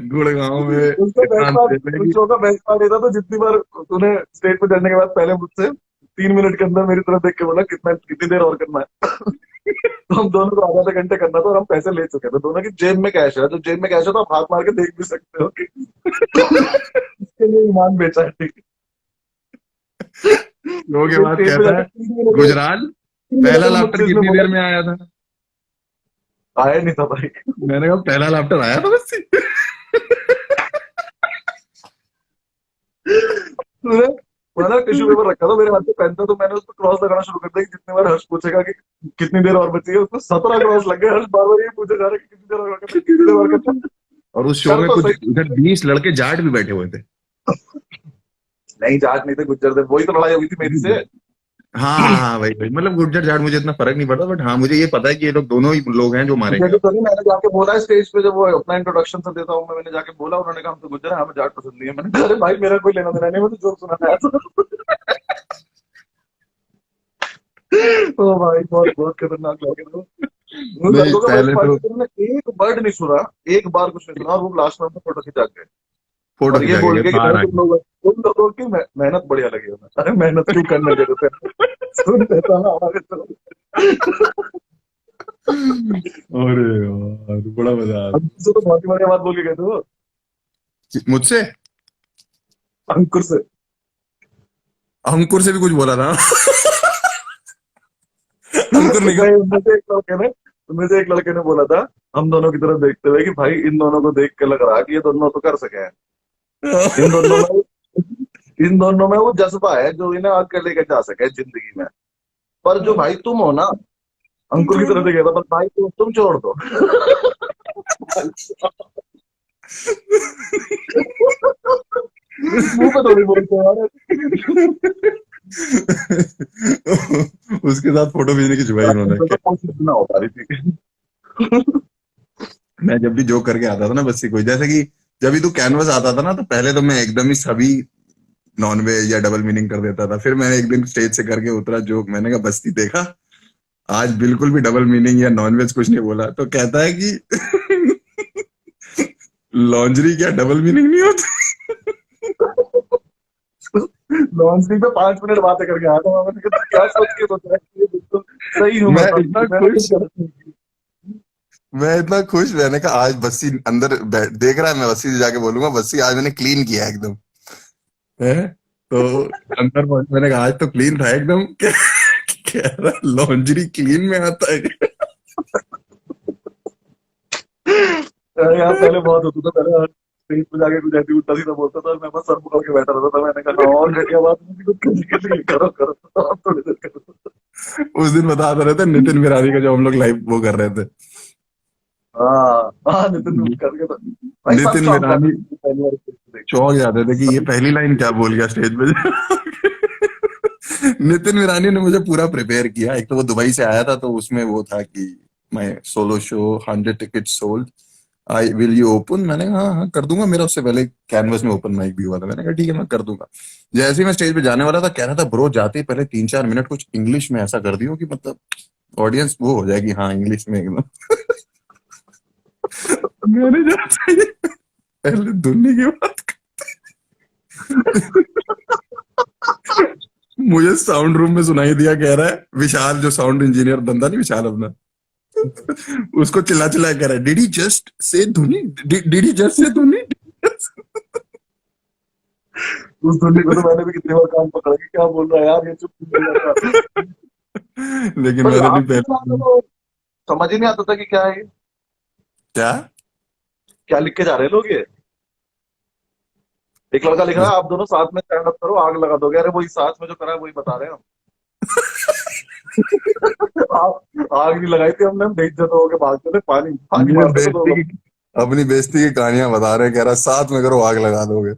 [SPEAKER 1] गुड़गांव में
[SPEAKER 2] उसका
[SPEAKER 1] इतना
[SPEAKER 2] बेस्ट पार्ट,
[SPEAKER 1] अंधेरा है
[SPEAKER 2] उस
[SPEAKER 1] कि
[SPEAKER 2] शो का बेस्ट पार्ट ये था, तो जितनी बार तूने स्टेज पे चढ़ने के बाद पहले मुझसे 3 मिनट के अंदर मेरी तरफ देख के बोला कितनी देर और करना है। तो हम दोनों को आधा आधा घंटे करना था, और हम पैसे ले चुके थे दोनों की जेब में कैश है, तो जेब में कैश है तो आप हाथ मार के देख भी सकते हो कि इसके लिए ईमान बेचा है, ठीक
[SPEAKER 1] शो के
[SPEAKER 2] है।
[SPEAKER 1] बाद
[SPEAKER 2] स्टेज पे
[SPEAKER 1] कहता
[SPEAKER 2] जाके
[SPEAKER 1] है,
[SPEAKER 2] 3 मिनट में
[SPEAKER 1] गुजराल
[SPEAKER 2] 3 मिनट
[SPEAKER 1] पहला
[SPEAKER 2] में
[SPEAKER 1] लाफ्टर
[SPEAKER 2] मुझसे इसने
[SPEAKER 1] कितनी
[SPEAKER 2] बोला
[SPEAKER 1] देर में आया था?
[SPEAKER 2] आया नहीं था भाई।
[SPEAKER 1] मैंने कहा पहला लाफ्टर आया था बस।
[SPEAKER 2] तूने मैंने टिश्यू पेपर रखा था मेरे हाथ में, पेन था, तो मैंने उस पर क्रॉस लगाना शुरू कर दिया कि जितनी बार हर्ष पूछेगा कि कितनी देर और बची है, उसको 17 क्रॉस लग गए। हर्ष बार बार ये पूछे जा रहा है कि कितनी देर और करना है, कितनी देर और करना है।
[SPEAKER 1] और उस शो
[SPEAKER 2] कर
[SPEAKER 1] में
[SPEAKER 2] तो
[SPEAKER 1] कुछ
[SPEAKER 2] सही।
[SPEAKER 1] इधर 20 लड़के जाट भी बैठे हुए थे।
[SPEAKER 2] नहीं जाट नहीं थे, गुज्जर थे, वही तो लड़ाई हुई थी मेरी से।
[SPEAKER 1] हाँ हाँ हाँ, वही वही, मतलब गुर्जर जाट मुझे इतना फर्क नहीं पड़ता, बट हाँ मुझे ये पता है कि ये लोग दोनों ही लोग हैं जो
[SPEAKER 2] मुझे
[SPEAKER 1] मारेंगे
[SPEAKER 2] भी
[SPEAKER 1] अब।
[SPEAKER 2] तो नहीं, मैंने जाके बोला है स्टेज पे, जब वो अपना इंट्रोडक्शन से देता हूँ मैंने जाके बोला, उन्होंने कहा हम तो गुज्जर है, हमें जाट पसंद नहीं है। मैंने कहा अरे भाई मेरा कोई लेना देना नहीं, मुझे जोक सुनाना है तो। ओ भाई बहुत बहुत खतरनाक लगे थे। उन
[SPEAKER 1] नहीं
[SPEAKER 2] लड़कों का बेस्ट
[SPEAKER 1] पहले
[SPEAKER 2] पार्ट
[SPEAKER 1] तो
[SPEAKER 2] है कि उन्होंने एक वर्ड नहीं सुना, एक बार कुछ नहीं सुना, और वो लास्ट में अपना फोटो खिंचा गए,
[SPEAKER 1] फोटो
[SPEAKER 2] और ये
[SPEAKER 1] खिंचा के
[SPEAKER 2] बोल
[SPEAKER 1] गए
[SPEAKER 2] के कि
[SPEAKER 1] बाहर
[SPEAKER 2] भाई
[SPEAKER 1] आके।
[SPEAKER 2] तुम लोग, उन लोगों की मेहनत बढ़िया लगी हमें। अरे मेहनत क्यों करने दे रहे थे, सुन देता ना हमारे तो।
[SPEAKER 1] अरे यार बड़ा मजा
[SPEAKER 2] अब से तो बहुत ही बढ़िया बात बोल के गए थे वो,
[SPEAKER 1] आता मुझसे।
[SPEAKER 2] अंकुर से।
[SPEAKER 1] अंकुर से भी कुछ बोला था। अंकुर निकल।
[SPEAKER 2] नहीं, उनमें से एक लड़के ने बोला था, हम दोनों की तरफ देखते हुए, कि भाई इन दोनों को देख के लग रहा है कि ये दोनों तो कर सके हैं। इन दोनों में इन दोनों में वो जज्बा है जो इन्हें आगे लेके जा सके जिंदगी में। पर जो भाई तुम हो ना,
[SPEAKER 1] तुम
[SPEAKER 2] अंकुर की
[SPEAKER 1] छोड़
[SPEAKER 2] तरफ
[SPEAKER 1] दो।
[SPEAKER 2] से कहता, पर भाई तुम छोड़ दो। मुंह पे थोड़ी बोलते हैं यार।
[SPEAKER 1] उसके साथ फोटो भेजने की जुबाई उन्होंने
[SPEAKER 2] तो
[SPEAKER 1] क्या।
[SPEAKER 2] कोशिश ना हो पा रही थी।
[SPEAKER 1] मैं जब भी जोक करके आता था ना बस्ती कोई, जैसे कि जब भी तू कैनवस आता था ना, तो पहले तो मैं एकदम ही सभी नॉन वेज या डबल मीनिंग कर देता था। फिर मैंने एक दिन स्टेज से करके उतरा जोक, मैंने कहा बस्ती देखा, आज बिल्कुल भी डबल मीनिंग या नॉन वेज कुछ नहीं बोला। तो कहता है कि लॉन्जरी क्या डबल मीनिंग नहीं होता?
[SPEAKER 2] लॉन्च पे 5 मिनट बातें करके आया था, मैंने कहा क्या सोच के सोचा है कि ये बिल्कुल सही हूँ मैं
[SPEAKER 1] मैं
[SPEAKER 2] तो,
[SPEAKER 1] इतना
[SPEAKER 2] मैंने कुछ
[SPEAKER 1] खुश
[SPEAKER 2] गलत नहीं की।
[SPEAKER 1] मैं इतना खुश, मैंने कहा आज बस्सी अंदर देख रहा है, मैं बस्सी से जाके बोलूंगा बस्सी आज मैंने क्लीन किया एकदम है। तो अंदर पहुंच, मैंने कहा आज तो क्लीन था एकदम। कह रहा लॉन्जरी क्लीन में आता है।
[SPEAKER 2] यार पहले बहुत होता था, पहले स्टेज पे जाके कुछ ऐसी उल्टा सीधा बोलता था, मैं बस सर पकड़ के बैठा रहता था। मैंने कहा हाँ, और घटिया बात नहीं, कुछ करो करो करो, और थोड़ी देर करो।
[SPEAKER 1] उस दिन बता रहे थे नितिन बिरारी का, जो हम लोग लाइव वो कर रहे थे।
[SPEAKER 2] हाँ हाँ, नितिन करके तो भाई सब
[SPEAKER 1] नितिन
[SPEAKER 2] चौंक जाते
[SPEAKER 1] बिरानी
[SPEAKER 2] थे पहली बार स्टेज पे देख
[SPEAKER 1] चौंक जाते थे कि ये पहली लाइन क्या बोल गया स्टेज पे। नितिन बिरानी ने मुझे पूरा प्रिपेयर किया। एक तो वो दुबई से आया था, तो उसमें वो था कि मैं solo show 100 ticket sold, I will you open. मैंने कहा हाँ हाँ कर दूंगा, मेरा उससे पहले कैनवस में ओपन माइक भी हुआ था। मैंने कहा ठीक है मैं कर दूंगा। जैसे ही मैं स्टेज पे जाने वाला था, कह रहा था ब्रो जाते ही पहले 3-4 मिनट कुछ इंग्लिश में ऐसा कर दियो कि मतलब ऑडियंस वो हो जाएगी, हाँ इंग्लिश में एकदम। मैंने जाते ही पहले धुनने की बात मुझे साउंड रूम में सुनाई दिया, कह रहा है विशाल, जो साउंड इंजीनियर बंदा नहीं विशाल अपना, उसको चिल्ला चिल्ला कह रहा है डिड ही जस्ट से धुनी, डिड ही जस्ट से धुनी।
[SPEAKER 2] उस धुनी को तो मैंने भी कितनी बार कान पकड़ा कि क्या बोल रहा है यार, ये चुप नहीं हो जाता।
[SPEAKER 1] लेकिन
[SPEAKER 2] पर
[SPEAKER 1] मैंने भी
[SPEAKER 2] आपके दिमाग में
[SPEAKER 1] पहले।
[SPEAKER 2] तो समझ ही नहीं आता था कि क्या है ये,
[SPEAKER 1] क्या?
[SPEAKER 2] क्या लिख के जा रहे हैं लोग ये। एक लड़का लिख रहा है आप दोनों साथ में स्टैंड अप करो आग लगा दोगे, अरे वही साथ में जो करा है वही बता रहे हैं हम। आग नहीं लगाई थी हमने, हम बेइज्जत हो के भागते थे, पानी पानी
[SPEAKER 1] ये
[SPEAKER 2] मारते थे दो
[SPEAKER 1] बेइज्जती
[SPEAKER 2] लोग।
[SPEAKER 1] की, अपनी बेइज्जती की कहानियां बता रहे हैं, कह रहा साथ में करो आग लगा दोगे।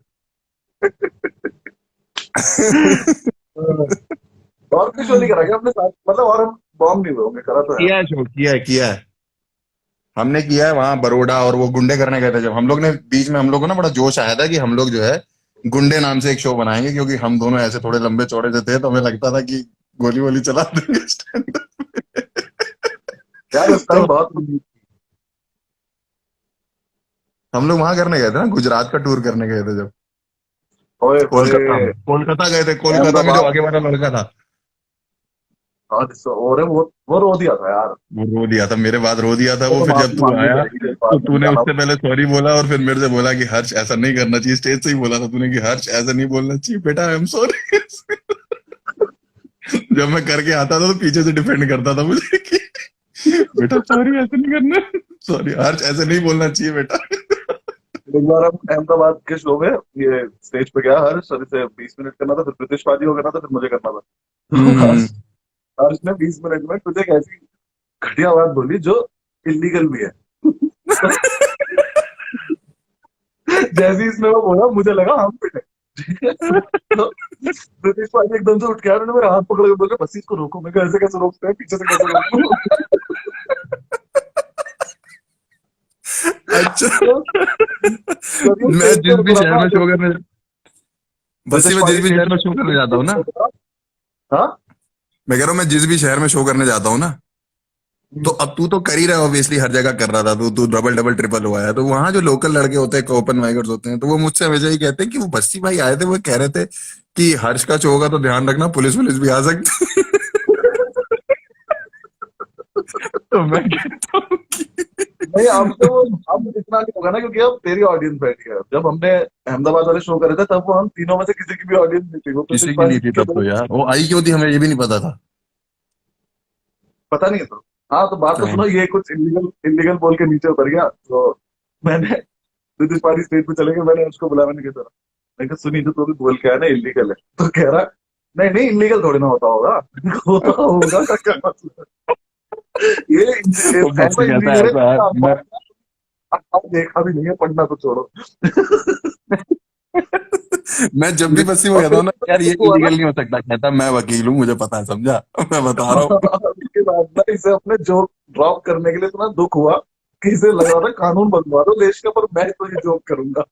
[SPEAKER 2] और कुछ नहीं करा क्या अपने साथ, मतलब और हम बॉम्ब नहीं हुए होंगे, करा तो है।
[SPEAKER 1] किया है शो, किया है, किया है। हमने किया है वहां बरोडा, और वो गुंडे करने गए थे जब हम लोग ने, बीच में हम लोग को ना बड़ा जोश आया था कि हम लोग जो है गुंडे नाम से एक शो बनाएंगे, क्योंकि हम दोनों ऐसे थोड़े लंबे चौड़े से थे, तो हमें लगता था कि गोली वोली चला देंगे stand up में।
[SPEAKER 2] यार उस
[SPEAKER 1] तो
[SPEAKER 2] टाइम बहुत कुछ।
[SPEAKER 1] हम लोग वहां करने गए थे ना, गुजरात का टूर करने गए थे जब,
[SPEAKER 2] ओए होए।
[SPEAKER 1] कोलकाता गए थे, कोलकाता में जो
[SPEAKER 2] अहमदाबाद।
[SPEAKER 1] आगे वाला लड़का था,
[SPEAKER 2] और वो रो दिया था यार।
[SPEAKER 1] वो रो दिया था मेरे बाद, रो दिया था
[SPEAKER 2] वो
[SPEAKER 1] वो।
[SPEAKER 2] तो
[SPEAKER 1] फिर जब
[SPEAKER 2] माफी
[SPEAKER 1] तू
[SPEAKER 2] मांगनी
[SPEAKER 1] आया
[SPEAKER 2] पड़ेगी इस
[SPEAKER 1] तो
[SPEAKER 2] बात में
[SPEAKER 1] तूने
[SPEAKER 2] जाना।
[SPEAKER 1] उससे पहले सॉरी बोला, और फिर मेरे से बोला कि हर्ष ऐसा नहीं करना चाहिए, स्टेज से ही बोला था तूने कि हर्ष ऐसा नहीं बोलना चाहिए बेटा, आई एम सॉरी। जब मैं करके आता था तो पीछे से डिफेंड करता था मुझे कि बेटा सॉरी ऐसा नहीं करना, सॉरी हर्ष ऐसे नहीं बोलना चाहिए बेटा।
[SPEAKER 2] एक बार हम अहमदाबाद के शो में ये स्टेज पे गया हर्ष, सर से 20 मिनट करना था, फिर ब्रिटिश पार्टी को करना था, फिर मुझे करना था। तो
[SPEAKER 1] हम्म।
[SPEAKER 2] हर्ष हर्ष ने 20 मिनट में तुझे एक ऐसी घटिया बात बोली जो इलीगल भी है। जैसे ही इसने वो बोला मुझे लगा हम पिटे। तो ब्रिटिश पार्टी एकदम से उठ के आया, उन्होंने मेरा हाथ पकड़ के बोले बस इसको रोको। मैं कहा, ऐसे कैसे रोकते हैं, पीछे से कैसे रोकूं?
[SPEAKER 1] अच्छा।
[SPEAKER 2] तो जब ये
[SPEAKER 1] मैं
[SPEAKER 2] स्टेज पे
[SPEAKER 1] जिस
[SPEAKER 2] रुक
[SPEAKER 1] भी
[SPEAKER 2] रहा
[SPEAKER 1] शहर
[SPEAKER 2] था,
[SPEAKER 1] में शो करने, बस्ती
[SPEAKER 2] ब्रिटिश
[SPEAKER 1] में जिस
[SPEAKER 2] पार्टी
[SPEAKER 1] भी
[SPEAKER 2] स्टेज
[SPEAKER 1] शहर में शो करने जाता हूँ ना,
[SPEAKER 2] पे। हाँ।
[SPEAKER 1] मैं कह रहा हूँ मैं जिस भी शहर में शो करने जाता हूँ ना, तो अब तू तो कर ही रहा है ऑब्वियसली, हर जगह कर रहा था तू, तू डबल डबल ट्रिपल हुआ है, तो वहां जो लोकल लड़के होते हैं, ओपन माइकर्स होते हैं, तो वो मुझसे हमेशा ही कहते हैं कि वो बस्ती भाई आए थे, वो कह रहे थे कि हर्ष का शो होगा तो ध्यान रखना, पुलिस पुलिस भी आ सकती है। तो मैं कहता हूँ कि
[SPEAKER 2] नहीं, अब तो अब इतना नहीं होगा ना, क्योंकि अब तेरी ऑडियंस बैठी है। जब हमने अहमदाबाद वाले शो करे थे तब वो हम तीनों में से किसी की भी ऑडियंस नहीं थी, वो ब्रिटिश
[SPEAKER 1] किसी की नहीं
[SPEAKER 2] पार्टी
[SPEAKER 1] थी
[SPEAKER 2] के
[SPEAKER 1] तब तो
[SPEAKER 2] लोग।
[SPEAKER 1] यार, वो आई क्यों थी हमें ये भी नहीं पता था।
[SPEAKER 2] पता नहीं है तो। हाँ तो बात तो
[SPEAKER 1] हाँ।
[SPEAKER 2] सुनो, ये कुछ इलीगल इलीगल बोल के नीचे उतर गया, तो मैंने ब्रिटिश पार्टी स्टेज पे चले गए, मैंने उसको बुलाया, मैंने कहा मैं कहा, सुनी जो तो भी बोल के आया ना इलीगल है, तो कह रहा नहीं नहीं इलीगल थोड़ी ना होता होगा। होता होगा का क्या मतलब है? ये
[SPEAKER 1] वो
[SPEAKER 2] ऐसा
[SPEAKER 1] बस्ती कहता है
[SPEAKER 2] इलीगल है
[SPEAKER 1] ऐसा है,
[SPEAKER 2] जिसका
[SPEAKER 1] मैं
[SPEAKER 2] आप देखा भी नहीं है, पढ़ना तो छोड़ो।
[SPEAKER 1] मैं जब भी बस्ती में
[SPEAKER 2] और
[SPEAKER 1] कहता
[SPEAKER 2] फिर
[SPEAKER 1] हूँ ना यार ये
[SPEAKER 2] हुआ ना।
[SPEAKER 1] इलीगल नहीं हो सकता, कहता मैं वकील हूँ मुझे पता है, समझा। मैं बता रहा हूँ।
[SPEAKER 2] उसके बाद ना इसे अपने जोक ड्रॉप करने के लिए इतना दुख हुआ कि इसे लग रहा था कानून बनवा दो देश का, पर मैं तो ये जोक करूंगा।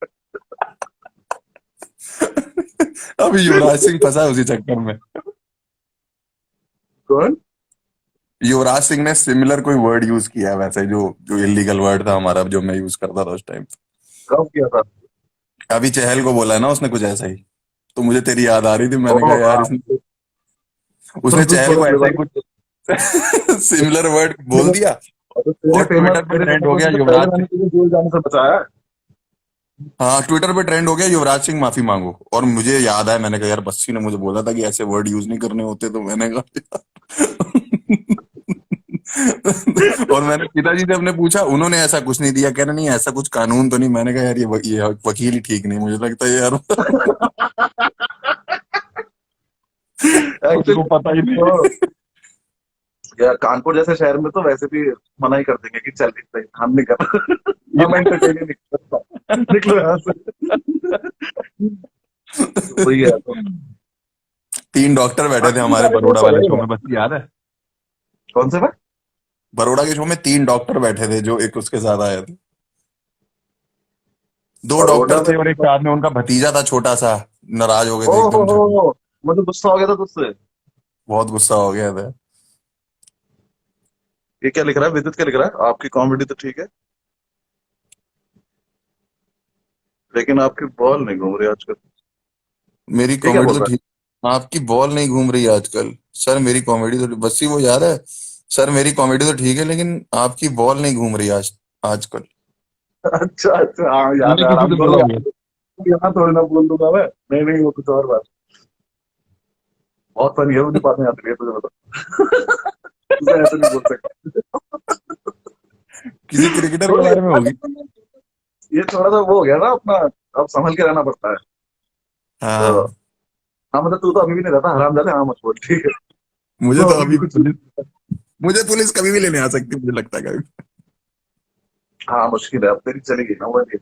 [SPEAKER 1] अभी युवराज सिंह फंसा है उसी चक्कर में।
[SPEAKER 2] कौन?
[SPEAKER 1] युवराज सिंह ने सिमिलर कोई वर्ड यूज किया है वैसे, जो जो इलीगल वर्ड था हमारा, जो मैं यूज करता था उस टाइम।
[SPEAKER 2] कब किया था?
[SPEAKER 1] अभी चहल को बोला है ना उसने कुछ ऐसा ही, तो मुझे तेरी याद आ रही थी, मैंने कहा
[SPEAKER 2] ओह
[SPEAKER 1] यार
[SPEAKER 2] हाँ।
[SPEAKER 1] इसने,
[SPEAKER 2] तो
[SPEAKER 1] उसने
[SPEAKER 2] कुछ
[SPEAKER 1] चहल
[SPEAKER 2] बड़ा
[SPEAKER 1] को ऐसा ही
[SPEAKER 2] विवाद।
[SPEAKER 1] कुछ सिमिलर वर्ड बोल
[SPEAKER 2] तेरे
[SPEAKER 1] दिया,
[SPEAKER 2] तेरे
[SPEAKER 1] और
[SPEAKER 2] फेमस
[SPEAKER 1] ट्विटर पे
[SPEAKER 2] तेरे
[SPEAKER 1] ट्रेंड
[SPEAKER 2] फेमस
[SPEAKER 1] हो
[SPEAKER 2] होने
[SPEAKER 1] गया
[SPEAKER 2] से पहले
[SPEAKER 1] युवराज
[SPEAKER 2] मैंने
[SPEAKER 1] सिंह।
[SPEAKER 2] तुझे जेल जाने से बचाया है।
[SPEAKER 1] हाँ, ट्विटर पे ट्रेंड हो गया युवराज सिंह माफी मांगो, और मुझे याद है मैंने कहा यार बस्सी ने मुझे बोला था कि ऐसे वर्ड यूज नहीं करने होते, तो मैंने कहा और मैंने पिताजी से अपने पूछा, उन्होंने ऐसा कुछ नहीं दिया, कह रहे नहीं ऐसा कुछ कानून तो नहीं। मैंने कहा यार ये वकील ही ठीक नहीं मुझे लगता है यार। उसको
[SPEAKER 2] एक्चुअली
[SPEAKER 1] पता ही
[SPEAKER 2] तो
[SPEAKER 1] नहीं।
[SPEAKER 2] यार कानपुर जैसे शहर में तो वैसे भी मना ही कर देंगे कि चल नहीं सही, हम नहीं कर हम एंटरटेन ही नहीं कर सकता, निकलो यहाँ से। तो वही है तो।
[SPEAKER 1] 3 डॉक्टर बैठे थे
[SPEAKER 2] बाकी
[SPEAKER 1] हमारे
[SPEAKER 2] सारे
[SPEAKER 1] बरोड़ा
[SPEAKER 2] दोस्त
[SPEAKER 1] वाले शो
[SPEAKER 2] है।
[SPEAKER 1] में, बस याद है।
[SPEAKER 2] कौन से में?
[SPEAKER 1] बरोड़ा के शो में 3 डॉक्टर बैठे थे जो एक उसके साथ आए थे। 2 डॉक्टर
[SPEAKER 2] बड़ौदा में
[SPEAKER 1] थे और एक साथ में उनका भतीजा था छोटा सा, नाराज हो गए थे
[SPEAKER 2] ओहो
[SPEAKER 1] एकदम से।
[SPEAKER 2] हो, मुझे गुस्सा हो गया था तुझसे।
[SPEAKER 1] बहुत गुस्सा हो गया था।
[SPEAKER 2] ये क्या लिख रहा है, विद्युत क्या लिख रहा है, आपकी कॉमेडी तो ठीक है लेकिन आपकी बॉल नहीं घूम रही आजकल।
[SPEAKER 1] मेरी
[SPEAKER 2] ये क्या
[SPEAKER 1] कॉमेडी
[SPEAKER 2] बोल
[SPEAKER 1] तो
[SPEAKER 2] रहा
[SPEAKER 1] ठीक, आपकी बॉल नहीं घूम रही आजकल। सर मेरी कॉमेडी तो बस ही वो याद है, सर मेरी कॉमेडी तो ठीक है लेकिन आपकी बॉल नहीं घूम रही आजकल।
[SPEAKER 2] है? अच्छा अच्छा, हाँ याद
[SPEAKER 1] तूने
[SPEAKER 2] है,
[SPEAKER 1] किसी
[SPEAKER 2] आराम
[SPEAKER 1] से
[SPEAKER 2] करो
[SPEAKER 1] बोला होगा।
[SPEAKER 2] यार। यहाँ थोड़ी ना बोल दूंगा मैं। नहीं नहीं, वो कुछ और बात। बहुत फनी है, मुझे बात नहीं आती है तुझे बता। तुझे ऐसे नहीं बोल सकता।
[SPEAKER 1] किसी क्रिकेटर के
[SPEAKER 2] थोड़ी
[SPEAKER 1] बारे में होगी।
[SPEAKER 2] ये थोड़ा सा वो हो गया ना अपना, अब संभल के रहना पड़ता है। तो
[SPEAKER 1] हाँ।
[SPEAKER 2] हाँ मतलब तू तो अभी भी नहीं रहता हराम जाते, हाँ मत बोल ठीक है।
[SPEAKER 1] मुझे
[SPEAKER 2] तो
[SPEAKER 1] तो
[SPEAKER 2] अभी
[SPEAKER 1] अभी
[SPEAKER 2] भी कुछ
[SPEAKER 1] पुलिस, मुझे पुलिस कभी भी लेने आ सकती है, मुझे लगता है कभी।
[SPEAKER 2] हाँ मुश्किल है, अब तेरी चलेगी ना वो नहीं।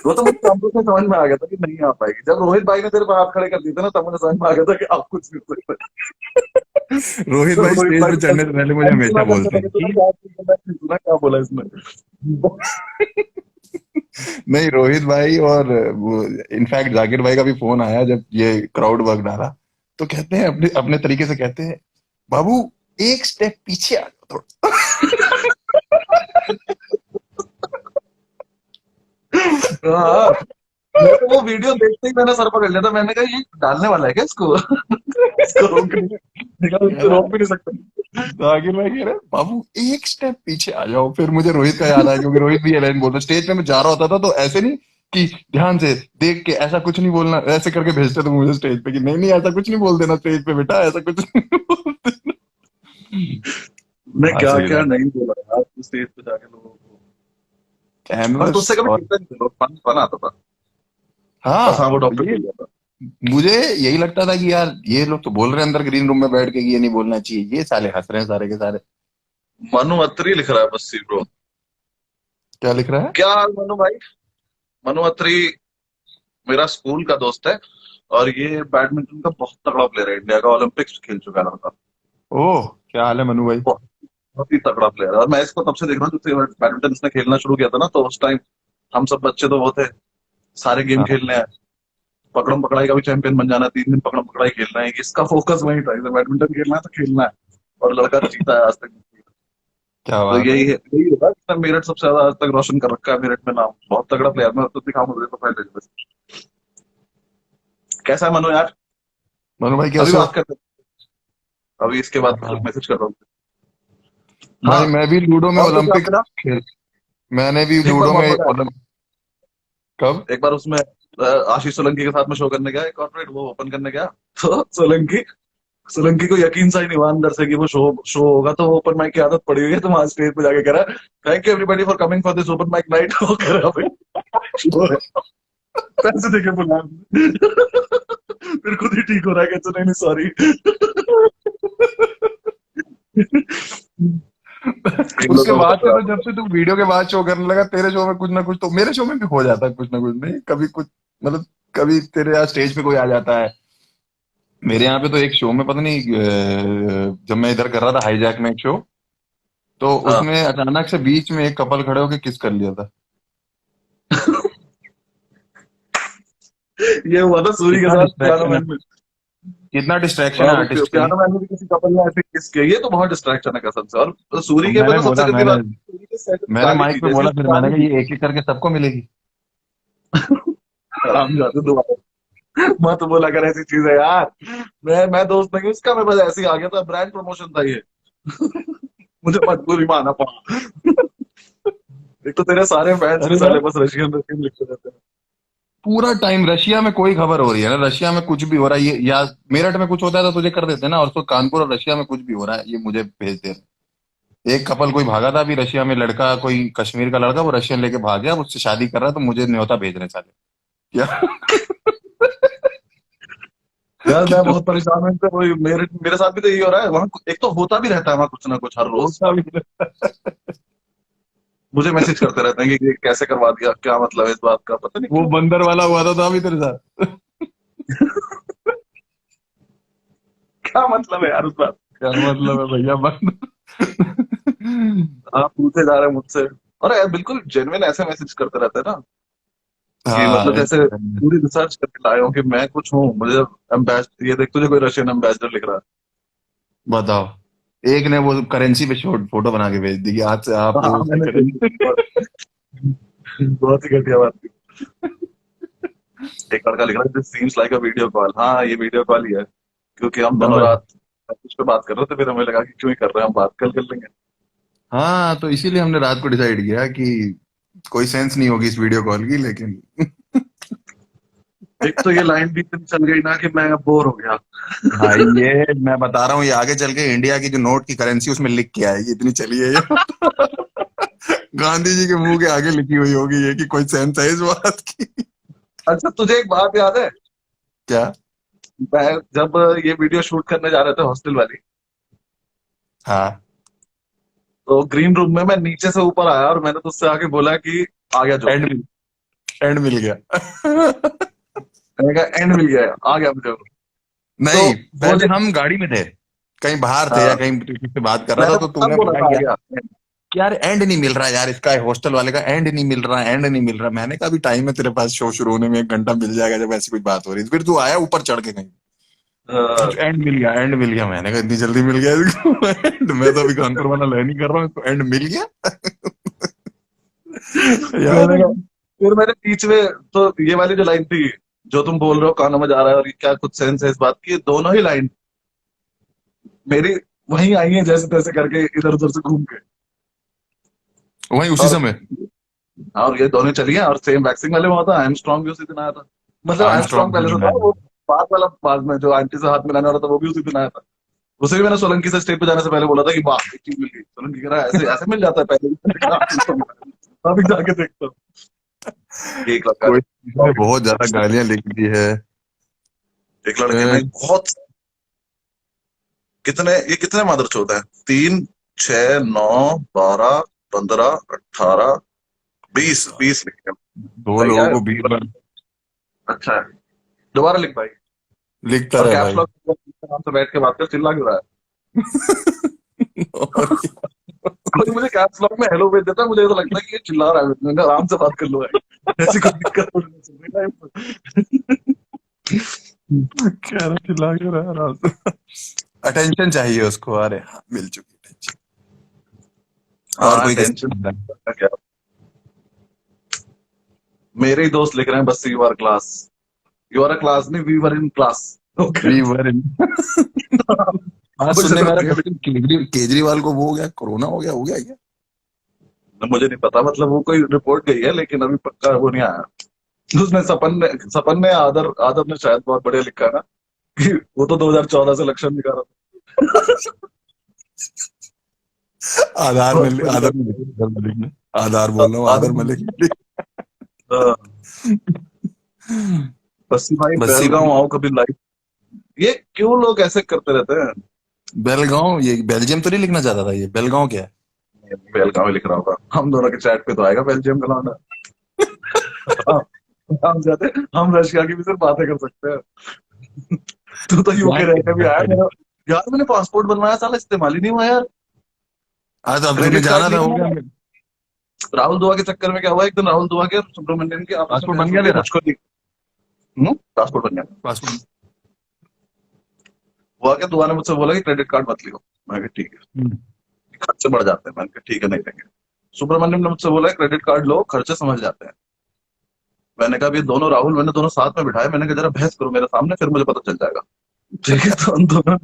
[SPEAKER 2] वो तो मुझे शाम को समझ में आ गया था कि नहीं आ पाएगी, जब रोहित भाई ने तेरे पे हाथ खड़े कर दिए थे ना, तब मुझे समझ में आ गया था कि आप कुछ नहीं कर सकते।
[SPEAKER 1] रोहित
[SPEAKER 2] तो
[SPEAKER 1] भाई
[SPEAKER 2] रोहित
[SPEAKER 1] स्टेज
[SPEAKER 2] भाई
[SPEAKER 1] पे
[SPEAKER 2] को
[SPEAKER 1] चढ़ने से पहले मुझे
[SPEAKER 2] मैंने
[SPEAKER 1] हमेशा
[SPEAKER 2] सुना करते
[SPEAKER 1] बोलते
[SPEAKER 2] थे
[SPEAKER 1] हैं
[SPEAKER 2] कि तूने
[SPEAKER 1] कि
[SPEAKER 2] क्या सुना, नहीं सुना क्या बोला इसने।
[SPEAKER 1] नहीं, रोहित भाई और वो, इनफैक्ट जाकिर भाई का भी फोन आया जब ये क्राउड वर्क डाला, तो कहते हैं अपने अपने तरीके से कहते हैं, बाबू एक स्टेप पीछे आ जाओ थोड़ा।
[SPEAKER 2] हाँ, मैं तो वो वीडियो देखते ही मैंने सर पकड़ लिया था, मैंने कहा ये डालने वाला है क्या इसको। इसको रोक नहीं,
[SPEAKER 1] कह
[SPEAKER 2] इसको
[SPEAKER 1] रहा
[SPEAKER 2] रोक भी नहीं सकते।
[SPEAKER 1] जाकिर भाई कह रहे बाबू एक स्टेप पीछे आ जाओ। फिर मुझे रोहित का याद आया, क्योंकि रोहित भी ये लाइन बोलता, स्टेज पे मैं जा रहा होता था तो ऐसे नहीं कि ध्यान से देख के ऐसा कुछ नहीं बोलना, ऐसे करके भेजते थे मुझे स्टेज पे कि नहीं नहीं ऐसा कुछ नहीं बोल देना स्टेज पे बेटा, ऐसा कुछ नहीं बोल देना।
[SPEAKER 2] मैं
[SPEAKER 1] हाँ
[SPEAKER 2] क्या
[SPEAKER 1] सही
[SPEAKER 2] क्या
[SPEAKER 1] था।
[SPEAKER 2] नहीं बोला यार स्टेज पे जाके लोगों को। और
[SPEAKER 1] कैमरस
[SPEAKER 2] तुझसे कभी
[SPEAKER 1] और
[SPEAKER 2] टिकता नहीं था, फन फन आता था। बस हाँ
[SPEAKER 1] हाँ
[SPEAKER 2] वो
[SPEAKER 1] तो
[SPEAKER 2] डॉक्टर
[SPEAKER 1] ये
[SPEAKER 2] को गया था।
[SPEAKER 1] मुझे यही लगता था कि यार ये लोग तो बोल रहे हैं अंदर ग्रीन रूम में बैठ के कि ये नहीं बोलना चाहिए, ये साले हंस रहे हैं सारे के सारे।
[SPEAKER 2] मनु अत्री लिख रहा है बस ब्रो।
[SPEAKER 1] क्या लिख रहा है?
[SPEAKER 2] क्या हाल मनु भाई। मनु अत्री मेरा स्कूल का दोस्त है, और ये बैडमिंटन का बहुत तगड़ा प्लेयर है, इंडिया का ओलंपिक्स खेल चुका है लड़का।
[SPEAKER 1] ओह, क्या हाल है मनु भाई?
[SPEAKER 2] बहुत बहुत ही तगड़ा प्लेयर है, और मैं इसको तब से देख रहा हूँ जब से बैडमिंटन इसने खेलना शुरू किया था ना, तो उस टाइम हम सब बच्चे तो वो थे, सारे गेम
[SPEAKER 1] हाँ।
[SPEAKER 2] खेलने हैं, पकड़म पकड़ाई का भी चैंपियन बन जाना है, 3 दिन पकड़म पकड़ाई खेलना है, इसका फोकस वही था, इसे बैडमिंटन खेलना है तो खेलना है। और लड़का जीता है आज तक।
[SPEAKER 1] क्या
[SPEAKER 2] तो
[SPEAKER 1] बात है।
[SPEAKER 2] यही होगा, इसने मेरठ सबसे ज्यादा आज तक रोशन कर रखा है, मेरठ में नाम, बहुत तगड़ा प्लेयर। मैं तो दिखाऊंगा तुझे प्रोफाइल। कैसा है मनु यार।
[SPEAKER 1] मनु भाई
[SPEAKER 2] अभी
[SPEAKER 1] कैसे हो?
[SPEAKER 2] बात करते हैं, अभी इसके बाद
[SPEAKER 1] हाँ
[SPEAKER 2] मैसेज कर रहा हूँ।
[SPEAKER 1] भाई,
[SPEAKER 2] हाँ,
[SPEAKER 1] मैं भी लूडो में
[SPEAKER 2] और तो क्या
[SPEAKER 1] ओलंपिक
[SPEAKER 2] मेरा,
[SPEAKER 1] खेल, मैंने भी
[SPEAKER 2] एक बार
[SPEAKER 1] लूडो में
[SPEAKER 2] बहुत बड़ा,
[SPEAKER 1] ओलंपिक। कब?
[SPEAKER 2] एक बार उसमें आशीष सोलंकी के साथ में शो करने गया, कॉर्पोरेट वो ओपन करने गया। तो सोलंकी सोलंकी को यकीन सा ही नहीं हुआ अंदर से कि वो शो शो होगा, तो वो ओपन माइक की आदत पड़ी हुई है, तो वहां स्टेज पे जाके कह रहा है, thank you everybody for coming for this open mic night. वो कह रहा भाई शो है, पैसे देके बुला। फिर खुद ही ठीक हो रहा है, कहते नहीं नहीं सॉरी। इन
[SPEAKER 1] उसके
[SPEAKER 2] लोगों
[SPEAKER 1] बाद से
[SPEAKER 2] का
[SPEAKER 1] तो, जब से तू वीडियो के बाद शो करने लगा, तेरे शो में कुछ ना कुछ तो मेरे शो में भी हो जाता है, कुछ ना कुछ नहीं कभी कुछ, मतलब कभी तेरे यहाँ स्टेज पे कोई आ जाता है। मेरे यहाँ पे तो एक शो में पता नहीं जब मैं इधर कर रहा था हाईजैक में एक शो, तो
[SPEAKER 2] हाँ,
[SPEAKER 1] उसमें अचानक से बीच में एक कपल खड़े होके किस कर लिया था।
[SPEAKER 2] ये हुआ था सूरी के
[SPEAKER 1] कितना
[SPEAKER 2] साथ पियानो
[SPEAKER 1] डिस्ट्रैक्शन है,
[SPEAKER 2] मैन में।
[SPEAKER 1] कितना डिस्ट्रैक्शन है आर्टिस्ट की।
[SPEAKER 2] पियानो मैन में भी किसी कपल ने ऐसे किस किया, ये तो बहुत डिस्ट्रैक्शन है कसम से। और
[SPEAKER 1] तो
[SPEAKER 2] सूरी के पे
[SPEAKER 1] मैंने
[SPEAKER 2] तो सबसे
[SPEAKER 1] बोला,
[SPEAKER 2] गंदी
[SPEAKER 1] मैंने
[SPEAKER 2] बात, सूरी के सेट में
[SPEAKER 1] मैंने
[SPEAKER 2] गाली
[SPEAKER 1] माइक
[SPEAKER 2] थी,
[SPEAKER 1] पे
[SPEAKER 2] जैसी
[SPEAKER 1] बोला,
[SPEAKER 2] उसने
[SPEAKER 1] फिर मैंने
[SPEAKER 2] गाली
[SPEAKER 1] कहा
[SPEAKER 2] दी,
[SPEAKER 1] ये एक एक करके सबको मिलेगी।
[SPEAKER 2] आराम जाते दोबारा। मत बोला कर ऐसी चीजें यार। मैं दोस्त नहीं हूँ उसका, मैं बस ऐसे ही आ गया था, ब्रांड प्रमोशन था ये। मुझे मजबूरी माना पड़ा। एक तो तेरे सारे फैंस भी
[SPEAKER 1] अरे
[SPEAKER 2] साले
[SPEAKER 1] यार,
[SPEAKER 2] बस रशियन रशियन लिखते रहते हैं।
[SPEAKER 1] पूरा टाइम रशिया में कोई खबर हो रही है ना, रशिया में कुछ भी हो रहा है ये, या मेरठ में कुछ होता है तो तुझे कर देते हैं ना, और तो कानपुर और रशिया में कुछ भी हो रहा है ये मुझे भेज दे रहे हैं। एक कपल कोई भागा था अभी रशिया में, लड़का कोई कश्मीर का लड़का, वो रशियन लेके भाग गया, उससे शादी कर रहा है, तो मुझे न्योता भेज रहे हैं साले। क्या?
[SPEAKER 2] यार
[SPEAKER 1] कि
[SPEAKER 2] मैं
[SPEAKER 1] तू
[SPEAKER 2] बहुत परेशान हूँ इनसे, वही मेरे मेरे साथ भी तो यही हो रहा है वहां, एक तो होता भी रहता है वहां कुछ ना कुछ हर रोज।
[SPEAKER 1] होता भी है।
[SPEAKER 2] मुझे मैसेज करते रहते हैं कि ये कैसे करवा दिया, क्या मतलब है इस बात का, पता नहीं
[SPEAKER 1] वो
[SPEAKER 2] क्यों।
[SPEAKER 1] बंदर वाला हुआ था अभी तेरे साथ।
[SPEAKER 2] क्या मतलब है यार उस बात।
[SPEAKER 1] क्या मतलब है भैया, बंदर।
[SPEAKER 2] आप पूछे जा रहे हैं मुझसे, और यार बिल्कुल जेन्युइन ऐसे मैसेज करते रहते हैं ना, कि
[SPEAKER 1] हाँ
[SPEAKER 2] मतलब जैसे पूरी रिसर्च करके लाए हो कि मैं कुछ हूँ, मुझे एम्बेसडर, ये देख तुझे कोई रशियन एम्बेसडर लिख रहा है।
[SPEAKER 1] बताओ, एक ने वो करेंसी पे शॉर्ट फोटो बना के भेज दी कि आज से आप
[SPEAKER 2] हाँ
[SPEAKER 1] उसकी
[SPEAKER 2] मैंने देखी,
[SPEAKER 1] करेंसी।
[SPEAKER 2] बहुत ही घटिया बात थी। एक लड़का लिख रहा है, this seems like a video call. हाँ ये वीडियो कॉल ही है, क्योंकि हम दोनों
[SPEAKER 1] बस।
[SPEAKER 2] रात कुछ पे बात कर रहे थे, फिर हमें लगा कि क्यों ही कर रहे हैं, हम बात कल कर लेंगे।
[SPEAKER 1] हाँ, तो इसीलिए हमने रात को डिसाइड किया कि कोई सेंस नहीं होगी इस वीडियो कॉल की, लेकिन
[SPEAKER 2] एक तो ये लाइन भी इतनी चल गई ना कि मैं बोर हो गया।
[SPEAKER 1] भाई ये मैं बता रहा हूँ, ये आगे चल के इंडिया की जो नोट की करेंसी उसमें लिख के आएगी, इतनी चली है ये। गांधी जी के मुंह के आगे लिखी हुई होगी ये, कि कोई सेंस है इस बात की।
[SPEAKER 2] अच्छा, तुझे एक बात याद है?
[SPEAKER 1] क्या?
[SPEAKER 2] मैं जब ये वीडियो शूट करने जा रहे थे हॉस्टल वाली,
[SPEAKER 1] हाँ।
[SPEAKER 2] तो ग्रीन रूम में मैं नीचे से ऊपर आया और मैंने तुझसे आके बोला कि आ गया जो।
[SPEAKER 1] एंड एंड मिल गया।
[SPEAKER 2] मैंने कहा एंड मिल गया है, आ गया मुझे। तो
[SPEAKER 1] नहीं,
[SPEAKER 2] वो
[SPEAKER 1] पहले
[SPEAKER 2] जो,
[SPEAKER 1] हम गाड़ी में थे, कहीं बाहर थे या
[SPEAKER 2] हाँ,
[SPEAKER 1] कहीं किसी से बात कर रहा था,
[SPEAKER 2] मैंने
[SPEAKER 1] तो
[SPEAKER 2] तब
[SPEAKER 1] तूने
[SPEAKER 2] बोला
[SPEAKER 1] बोला
[SPEAKER 2] था आ
[SPEAKER 1] कि
[SPEAKER 2] गया।
[SPEAKER 1] यार एंड नहीं मिल रहा यार, इसका हॉस्टल वाले का एंड नहीं मिल रहा, एंड नहीं मिल रहा। मैंने कहा अभी टाइम है तेरे पास, शो शुरू होने में 1 घंटा मिल जाएगा, जब ऐसी कोई बात हो रही थी। फिर तू आया ऊपर चढ़ के कहीं,
[SPEAKER 2] अ,
[SPEAKER 1] एंड मिल गया, एंड मिल गया। मैंने कहा इतनी जल्दी मिल गया इसको एंड? मैं तो अभी कानपुर वाला लर्न ही कर रहा हूँ, इसको एंड मिल गया। यार।
[SPEAKER 2] मैंने कहा, फिर मैंने बीच में, तो ये वाली जो लाइन थी जो तुम बोल रहे हो कानों में जा रहा है और ये क्या कुछ सेंस है इस बात की, दोनों ही लाइन मेरी वहीं आई है जैसे तैसे करके इधर उधर से घूम के।
[SPEAKER 1] वही उसी
[SPEAKER 2] और
[SPEAKER 1] समय।
[SPEAKER 2] और ये दोनों चली हैं, और सेम वैक्सिंग वाले में होता है, आई एम स्ट्रांग भी उसी दिन आया था। मतलब आई एम स्ट्रांग पहले से था,
[SPEAKER 1] आर्मस्ट्रॉन्ग।
[SPEAKER 2] वो बाद में जो आंटी से हाथ मिलाने वाला था वो भी उसी दिन आया था। उसे भी मैंने सोलंकी से स्टेज पे जाने से पहले बोला था कि वाह एक चीज मिल गई। सोलंकी कह रहा है ऐसे ऐसे मिल जाता है पहले भी। मैंने कहा, "हाँ, तो मिला है। अभी जाके देखता हूँ।" एक लड़का
[SPEAKER 1] कोई
[SPEAKER 2] ने
[SPEAKER 1] इसने बहुत ज्यादा गालियां लिख दी है।
[SPEAKER 2] एक लड़के
[SPEAKER 1] अ,
[SPEAKER 2] ने बहुत, कितने मादरचोद हैं? 3, 6, 9, 12, 15, 18, 20 लिखे हैं।
[SPEAKER 1] दो
[SPEAKER 2] भाई
[SPEAKER 1] लोगों
[SPEAKER 2] यार,
[SPEAKER 1] को 20 बार
[SPEAKER 2] अच्छा है। दोबारा लिख भाई।
[SPEAKER 1] लिखता
[SPEAKER 2] और
[SPEAKER 1] रहे
[SPEAKER 2] कैप्स
[SPEAKER 1] भाई।
[SPEAKER 2] लॉक आराम से बैठ के बात कर, चिल्ला क्यों रहा
[SPEAKER 1] और क्या?
[SPEAKER 2] है? कोई मुझे कैप्स लॉक में हेलो भेज देता है, मुझे तो लगता है कि ये चिल्ला रहा है, मैंने आराम से बात कर लो भाई, ऐसी कोई दिक्कत नहीं।
[SPEAKER 1] कह रहा चिल्ला क्यों रहा है आराम से? अटेंशन चाहिए उसको। अरे हाँ, मिल चुकी अटेंशन। और
[SPEAKER 2] हाँ
[SPEAKER 1] कोई किसी
[SPEAKER 2] टेंशन क्या, मेरे ही दोस्त लिख रहे हैं बस you are class, you are a class नहीं, we were in class. Okay.
[SPEAKER 1] We were in. आज
[SPEAKER 2] कुछ
[SPEAKER 1] सुनने में आ
[SPEAKER 2] तो
[SPEAKER 1] रहा है कभी केजरीवाल को वो हो गया, कोरोना हो गया क्या?
[SPEAKER 2] मुझे नहीं पता, मतलब वो कोई रिपोर्ट गई है लेकिन अभी पक्का वो नहीं आया। उसने सपन ने आदर आदर ने शायद बहुत बढ़िया लिखा है ना कि वो तो 2014 से लक्षण दिखा रहा
[SPEAKER 1] आधार
[SPEAKER 2] था।
[SPEAKER 1] में आधार में आधार मलिक ने, आधार बोल रहा हूँ, आधार
[SPEAKER 2] आदर,
[SPEAKER 1] मलिक ने।
[SPEAKER 2] बस्सी भाई
[SPEAKER 1] बस्सी
[SPEAKER 2] बेलगांव
[SPEAKER 1] भाई।
[SPEAKER 2] आओ कभी लाइव। ये क्यों लोग ऐसे करते रहते हैं?
[SPEAKER 1] बेलगांव, ये बेल्जियम तो नहीं लिखना चाहता था, ये बेलगांव क्या है?
[SPEAKER 2] बेलगांव ही लिख रहा होगा, हम दोनों के चैट पे तो आएगा बेल्जियम का लौंडा। हाँ, हम रशिया की भी सिर्फ बातें कर सकते हैं। तू तो यूके रह के भी आया मेरा। यार मैंने पासपोर्ट बनवाया, साला इस्तेमाल ही नहीं हुआ यार।
[SPEAKER 1] आज तो अब तूने
[SPEAKER 2] क्रेडिट कार्ड
[SPEAKER 1] जाना था,
[SPEAKER 2] लिया
[SPEAKER 1] हो गया।
[SPEAKER 2] मैंने। राहुल दुआ के चक्कर में क्या हुआ, एक दिन राहुल दुआ के और सुब्रमण्यम की आपस में
[SPEAKER 1] पासपोर्ट बन
[SPEAKER 2] बहस हो
[SPEAKER 1] गया
[SPEAKER 2] गई,
[SPEAKER 1] तेरा?
[SPEAKER 2] मुझको दी। पासपोर्ट बन गया।
[SPEAKER 1] पासपोर्ट।
[SPEAKER 2] हुआ क्या, दुआ ने मुझसे बोला कि क्रेडिट कार्ड मत लियो। मैं कहा ठीक है, खर्चे बढ़ जाते हैं। मैंने कहा ठीक है नहीं लेंगे। सुब्रमण्यम ने मुझसे बोला क्रेडिट कार्ड लो, खर्चे समझ जाते हैं। मैंने कहा ये दोनों राहुल, मैंने दोनों साथ में बिठाए, मैंने कहा जरा बहस करो मेरे सामने, फिर मुझे पता चल जाएगा। ठीक है, तो उन दोनों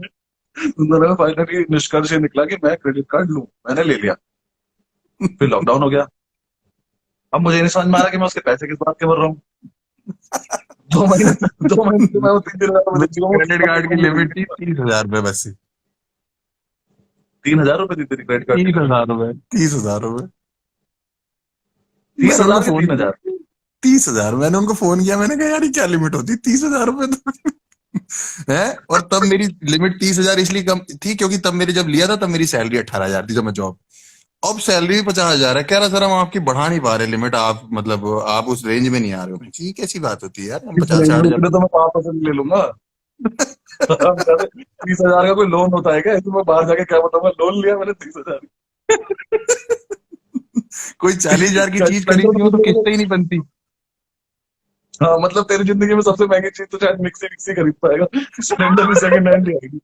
[SPEAKER 2] में फाइनली निष्कर्ष ये निकला कि मैं क्रेडिट कार्ड लूं। मैंने ले लिया। फिर लॉकडाउन हो गया। अब मुझे नहीं समझ में आ रहा कि मैं उसके पैसे किस बात के भर रहा हूँ। 2 महीने से मैं वो 3 दिन में
[SPEAKER 1] मेरी क्रेडिट कार्ड की लिमिट थी 30,000 रुपए बस।
[SPEAKER 2] 3,000 रुपए दी तेरी क्रेडिट कार्ड की
[SPEAKER 1] तीस
[SPEAKER 2] लिमिट?
[SPEAKER 1] हजार रुपए 30,000 रुपए।
[SPEAKER 2] तीस
[SPEAKER 1] मैंने उनको
[SPEAKER 2] हजार की
[SPEAKER 1] फोन
[SPEAKER 2] 3,000?
[SPEAKER 1] किया, 30,000। मैंने उनको फोन किया, मैंने कहा यार ये क्या लिमिट होती है 30,000 रुपए तो। है। और तब मेरी लिमिट 30,000 इसलिए कम थी क्योंकि तब मेरी जब लिया था तब मेरी सैलरी 18,000 थी, जब मैं जॉब। अब सैलरी भी 50,000 है। कह रहा सर हम आपकी बढ़ा नहीं पा रहे लिमिट, आप मतलब आप उस रेंज में नहीं आ रहे हो। ये कैसी बात होती है यार, हम
[SPEAKER 2] इस
[SPEAKER 1] पचास
[SPEAKER 2] रेंज
[SPEAKER 1] साठ
[SPEAKER 2] में
[SPEAKER 1] हजार
[SPEAKER 2] इतने तो मैं 5% ले लूंगा। हम कहते 30,000 का कोई लोन होता है क्या? इसमें मैं बाहर जाके क्या बताऊंगा, लोन लिया मैंने 30,000।
[SPEAKER 1] कोई 40,000 की चीज
[SPEAKER 2] स्प्लेंडर
[SPEAKER 1] खरीदनी
[SPEAKER 2] में
[SPEAKER 1] हो तो
[SPEAKER 2] कितने
[SPEAKER 1] किस्तें
[SPEAKER 2] का?
[SPEAKER 1] ही नहीं बनती।
[SPEAKER 2] हाँ मतलब तेरी जिंदगी में सबसे महंगी चीज तो शायद मिक्सी मिक्सी खरीद पाएगा। स्प्लेंडर भी सेकंड हैंड ही आएगी।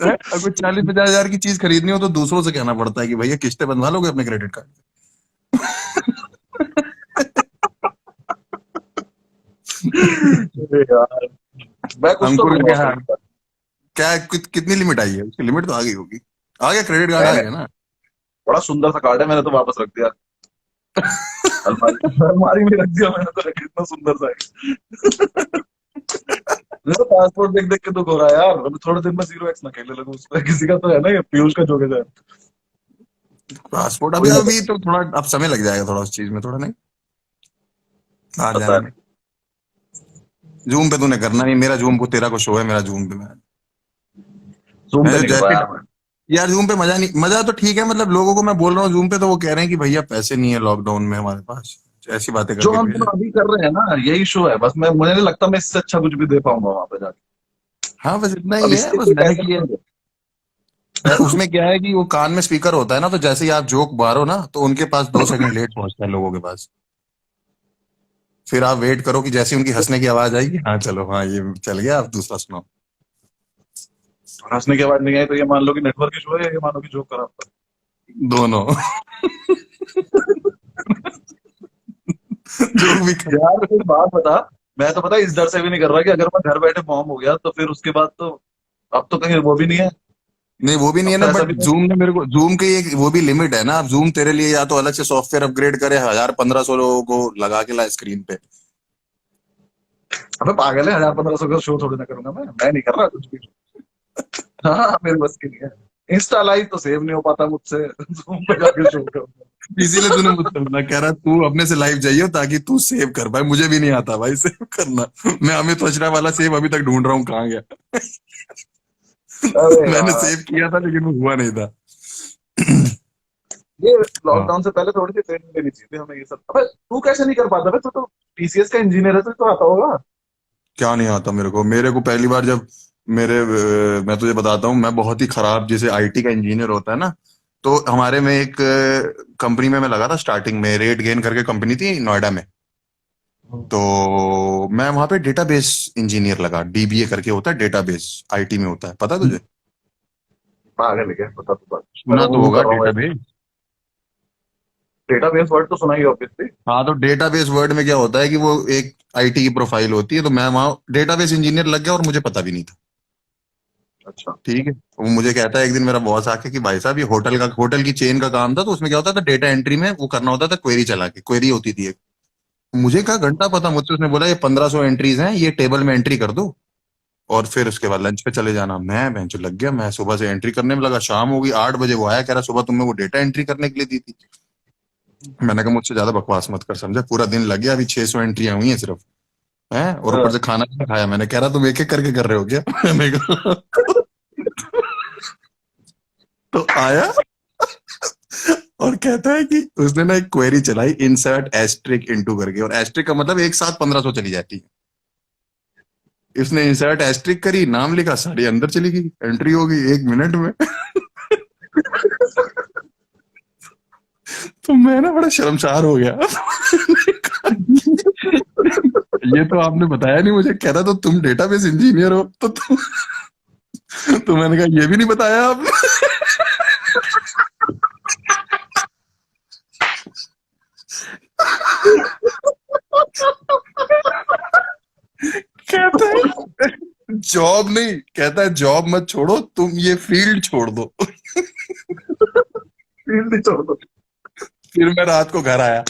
[SPEAKER 1] है? और कोई 40-50 हजार की चीज खरीदनी हो तो दूसरों से कहना पड़ता है कि भैया किस्तें बनवा लोगे अपने क्रेडिट कार्ड से।
[SPEAKER 2] अरे यार, मैं कुछ तो
[SPEAKER 1] अंकुर का
[SPEAKER 2] लूंगा
[SPEAKER 1] क्या
[SPEAKER 2] उसका।
[SPEAKER 1] हाल? क्या कितनी लिमिट आई है उसकी? लिमिट तो आ गई होगी। आ गया क्रेडिट कार्ड, आ
[SPEAKER 2] मैंने
[SPEAKER 1] गया ना?
[SPEAKER 2] बड़ा सुंदर सा कार्ड है, मैंने तो वापस रख दिया। अलमारी अलमारी में रख दिया मैंने, तो इतना सुंदर सा है। मेरा तो पासपोर्ट देख देख के दुख हो रहा है यार, अभी थोड़े दिन में 0x ना खेलने लगूं उस पर। किसी का तो है ना, ये पीयूष का जोगे है।
[SPEAKER 1] पासपोर्ट अभी
[SPEAKER 2] वही ना,
[SPEAKER 1] अभी तो थोड़ा अब समय लग जाएगा थोड़ा उस चीज में, थोड़ा नहीं बाहर
[SPEAKER 2] पता
[SPEAKER 1] जाने में।
[SPEAKER 2] नहीं।
[SPEAKER 1] जूम पे तूने करना नहीं, मेरा जूम को तेरा को शो है, मेरा जूम पे
[SPEAKER 2] जूम
[SPEAKER 1] मैं
[SPEAKER 2] पे
[SPEAKER 1] तो
[SPEAKER 2] नहीं कर रहा
[SPEAKER 1] जैसे
[SPEAKER 2] यार मैं।
[SPEAKER 1] यार जूम पे मजा नहीं, मजा तो ठीक है, मतलब लोगों को मैं बोल रहा हूँ जूम पे तो वो कह रहे हैं कि भैया पैसे नहीं है लॉकडाउन में हमारे पास, ऐसी बातें
[SPEAKER 2] जो
[SPEAKER 1] करके
[SPEAKER 2] हम
[SPEAKER 1] भेज
[SPEAKER 2] दोनों
[SPEAKER 1] रहे
[SPEAKER 2] अभी कर रहे हैं ना, यही शो है बस। मैं, मुझे नहीं लगता मैं इससे अच्छा कुछ भी दे पाऊंगा वहां पे जाके।
[SPEAKER 1] हैं। हाँ बस इतना ही
[SPEAKER 2] अब
[SPEAKER 1] है,
[SPEAKER 2] इसके
[SPEAKER 1] बस
[SPEAKER 2] कोई
[SPEAKER 1] मैंने
[SPEAKER 2] पैसे
[SPEAKER 1] किया
[SPEAKER 2] नहीं होंगे।
[SPEAKER 1] उसमें क्या है कि वो कान में स्पीकर होता है ना, तो जैसे ही आप जोक मारो ना तो उनके पास 2 सेकंड लेट पहुंचता है लोगों के पास। फिर आप वेट करो कि जैसे ही उनकी हंसने की आवाज आएगी, हाँ चलो हाँ ये चल गया, आप दूसरा सुनाओ।
[SPEAKER 2] हंसने के बाद नहीं आई तो ये मान लो कि नेटवर्क इशू है, या ये मानो कि जोक खराब था।
[SPEAKER 1] दोनों। जोक भी
[SPEAKER 2] यार एक बात बता, मैं तो पता है इस डर से भी नहीं कर रहा कि अगर मैं घर बैठे फॉर्म हो गया तो फिर उसके बाद तो, अब तो कहीं वो भी नहीं है।
[SPEAKER 1] नहीं वो भी नहीं
[SPEAKER 2] अब
[SPEAKER 1] है ना,
[SPEAKER 2] तो ऐसा
[SPEAKER 1] बट
[SPEAKER 2] भी नहीं
[SPEAKER 1] जूम ने मेरे को, जूम की एक वो भी लिमिट है ना, अब जूम तेरे लिए या तो अलग से सॉफ्टवेयर अपग्रेड करे 1000-1500 लोगों को लगा के लाए स्क्रीन पे।
[SPEAKER 2] है। अबे पागल है, 1000-1500 का शो थोड़ी ना करूंगा मैं नहीं कर रहा कुछ भी। हाँ मेरे बस की नहीं है। इंस्टा लाइव तो सेव नहीं हो पाता मुझसे। Zoom पे जाके शो करूंगा।
[SPEAKER 1] इसीलिए तूने मुझसे बोला, कह रहा तू अपने से लाइव जाइयो ताकि तू सेव कर पाए, मुझे भी नहीं आता भाई सेव करना। मैं अमित वज्रा वाला सेव अभी तक ढूंढ रहा हूँ कहाँ गया।
[SPEAKER 2] अरे
[SPEAKER 1] मैंने
[SPEAKER 2] यार,
[SPEAKER 1] सेव किया था लेकिन वो हुआ नहीं था।
[SPEAKER 2] ये
[SPEAKER 1] हाँ
[SPEAKER 2] लॉकडाउन से पहले थोड़ी सी ट्रेनिंग देनी चाहिए थी हमें ये सब। अबे तू कैसे नहीं कर पाता? तू तो टीसीएस का इंजीनियर है, तुझे तो आता होगा।
[SPEAKER 1] क्या नहीं आता मेरे को पहली बार जब मैं तुझे बताता हूँ, मैं बहुत ही खराब, जैसे आईटी का इंजीनियर होता है ना, तो हमारे में एक कंपनी में मैं लगा था स्टार्टिंग में, रेट गेन करके कंपनी थी नोएडा में। तो मैं वहां पे डेटाबेस इंजीनियर लगा, डीबीए करके होता है, डेटाबेस आईटी में होता है, पता है तुझे?
[SPEAKER 2] पागल है क्या? बता तू बात। मैं
[SPEAKER 1] सुना
[SPEAKER 2] तो
[SPEAKER 1] तो
[SPEAKER 2] वो भी
[SPEAKER 1] होगा
[SPEAKER 2] कर रहा हूँ।
[SPEAKER 1] डेटाबेस।
[SPEAKER 2] डेटाबेस वर्ड तो सुना ही ऑब्वियसली।
[SPEAKER 1] हाँ तो डेटाबेस वर्ड में क्या होता है कि वो एक आईटी की प्रोफाइल होती है, तो मैं वहाँ डेटाबेस इंजीनियर लग गया और मुझे पता भी नहीं था।
[SPEAKER 2] अच्छा।
[SPEAKER 1] ठीक है, वो मुझे कहता है एक दिन मेरा बॉस आके कि भाई साहब ये होटल की चेन का काम था, तो उसमें क्या होता था डेटा एंट्री में वो करना होता था, क्वेरी चला के, क्वेरी होती थी एक। मुझे क्या घंटा पता, मुझसे उसने बोला ये 1500 एंट्रीज हैं, ये टेबल में एंट्री कर दो और फिर उसके बाद लंच पे चले जाना। मैं बेंच लग गया, मैं सुबह से एंट्री करने में लगा, शाम हो गई 8 बजे वो आया, कह रहा सुबह तुमने वो डेटा एंट्री करने के लिए दी थी। मैंने कहा मुझसे ज्यादा बकवास मत कर, समझा, पूरा दिन लग गया, अभी 600 एंट्रियां हुई हैं सिर्फ, हैं, और ऊपर
[SPEAKER 2] हाँ।
[SPEAKER 1] से खाना भी नहीं खाया। मैंने कह रहा तुम एक एक करके कर रहे हो क्या? मैंने कहा तो आया और कहता है कि उसने ना एक क्वेरी चलाई, इंसर्ट एस्ट्रिक इनटू करके, और एस्ट्रिक का मतलब एक साथ 1500 चली जाती है। इसने इंसर्ट एस्ट्रिक करी, नाम लिखा, सारी अंदर चली गई, एंट्री हो गई 1 मिनट में। तो मैं ना बड़ा शर्मसार हो गया। ये तो आपने बताया नहीं मुझे, कह रहा तो तुम डेटाबेस इंजीनियर हो तो मैंने कहा ये भी नहीं बताया आपने। कहता है जॉब नहीं, कहता है जॉब मत छोड़ो, तुम ये फील्ड छोड़ दो।
[SPEAKER 2] फील्ड ही छोड़ दो।
[SPEAKER 1] फिर मैं रात को घर आया,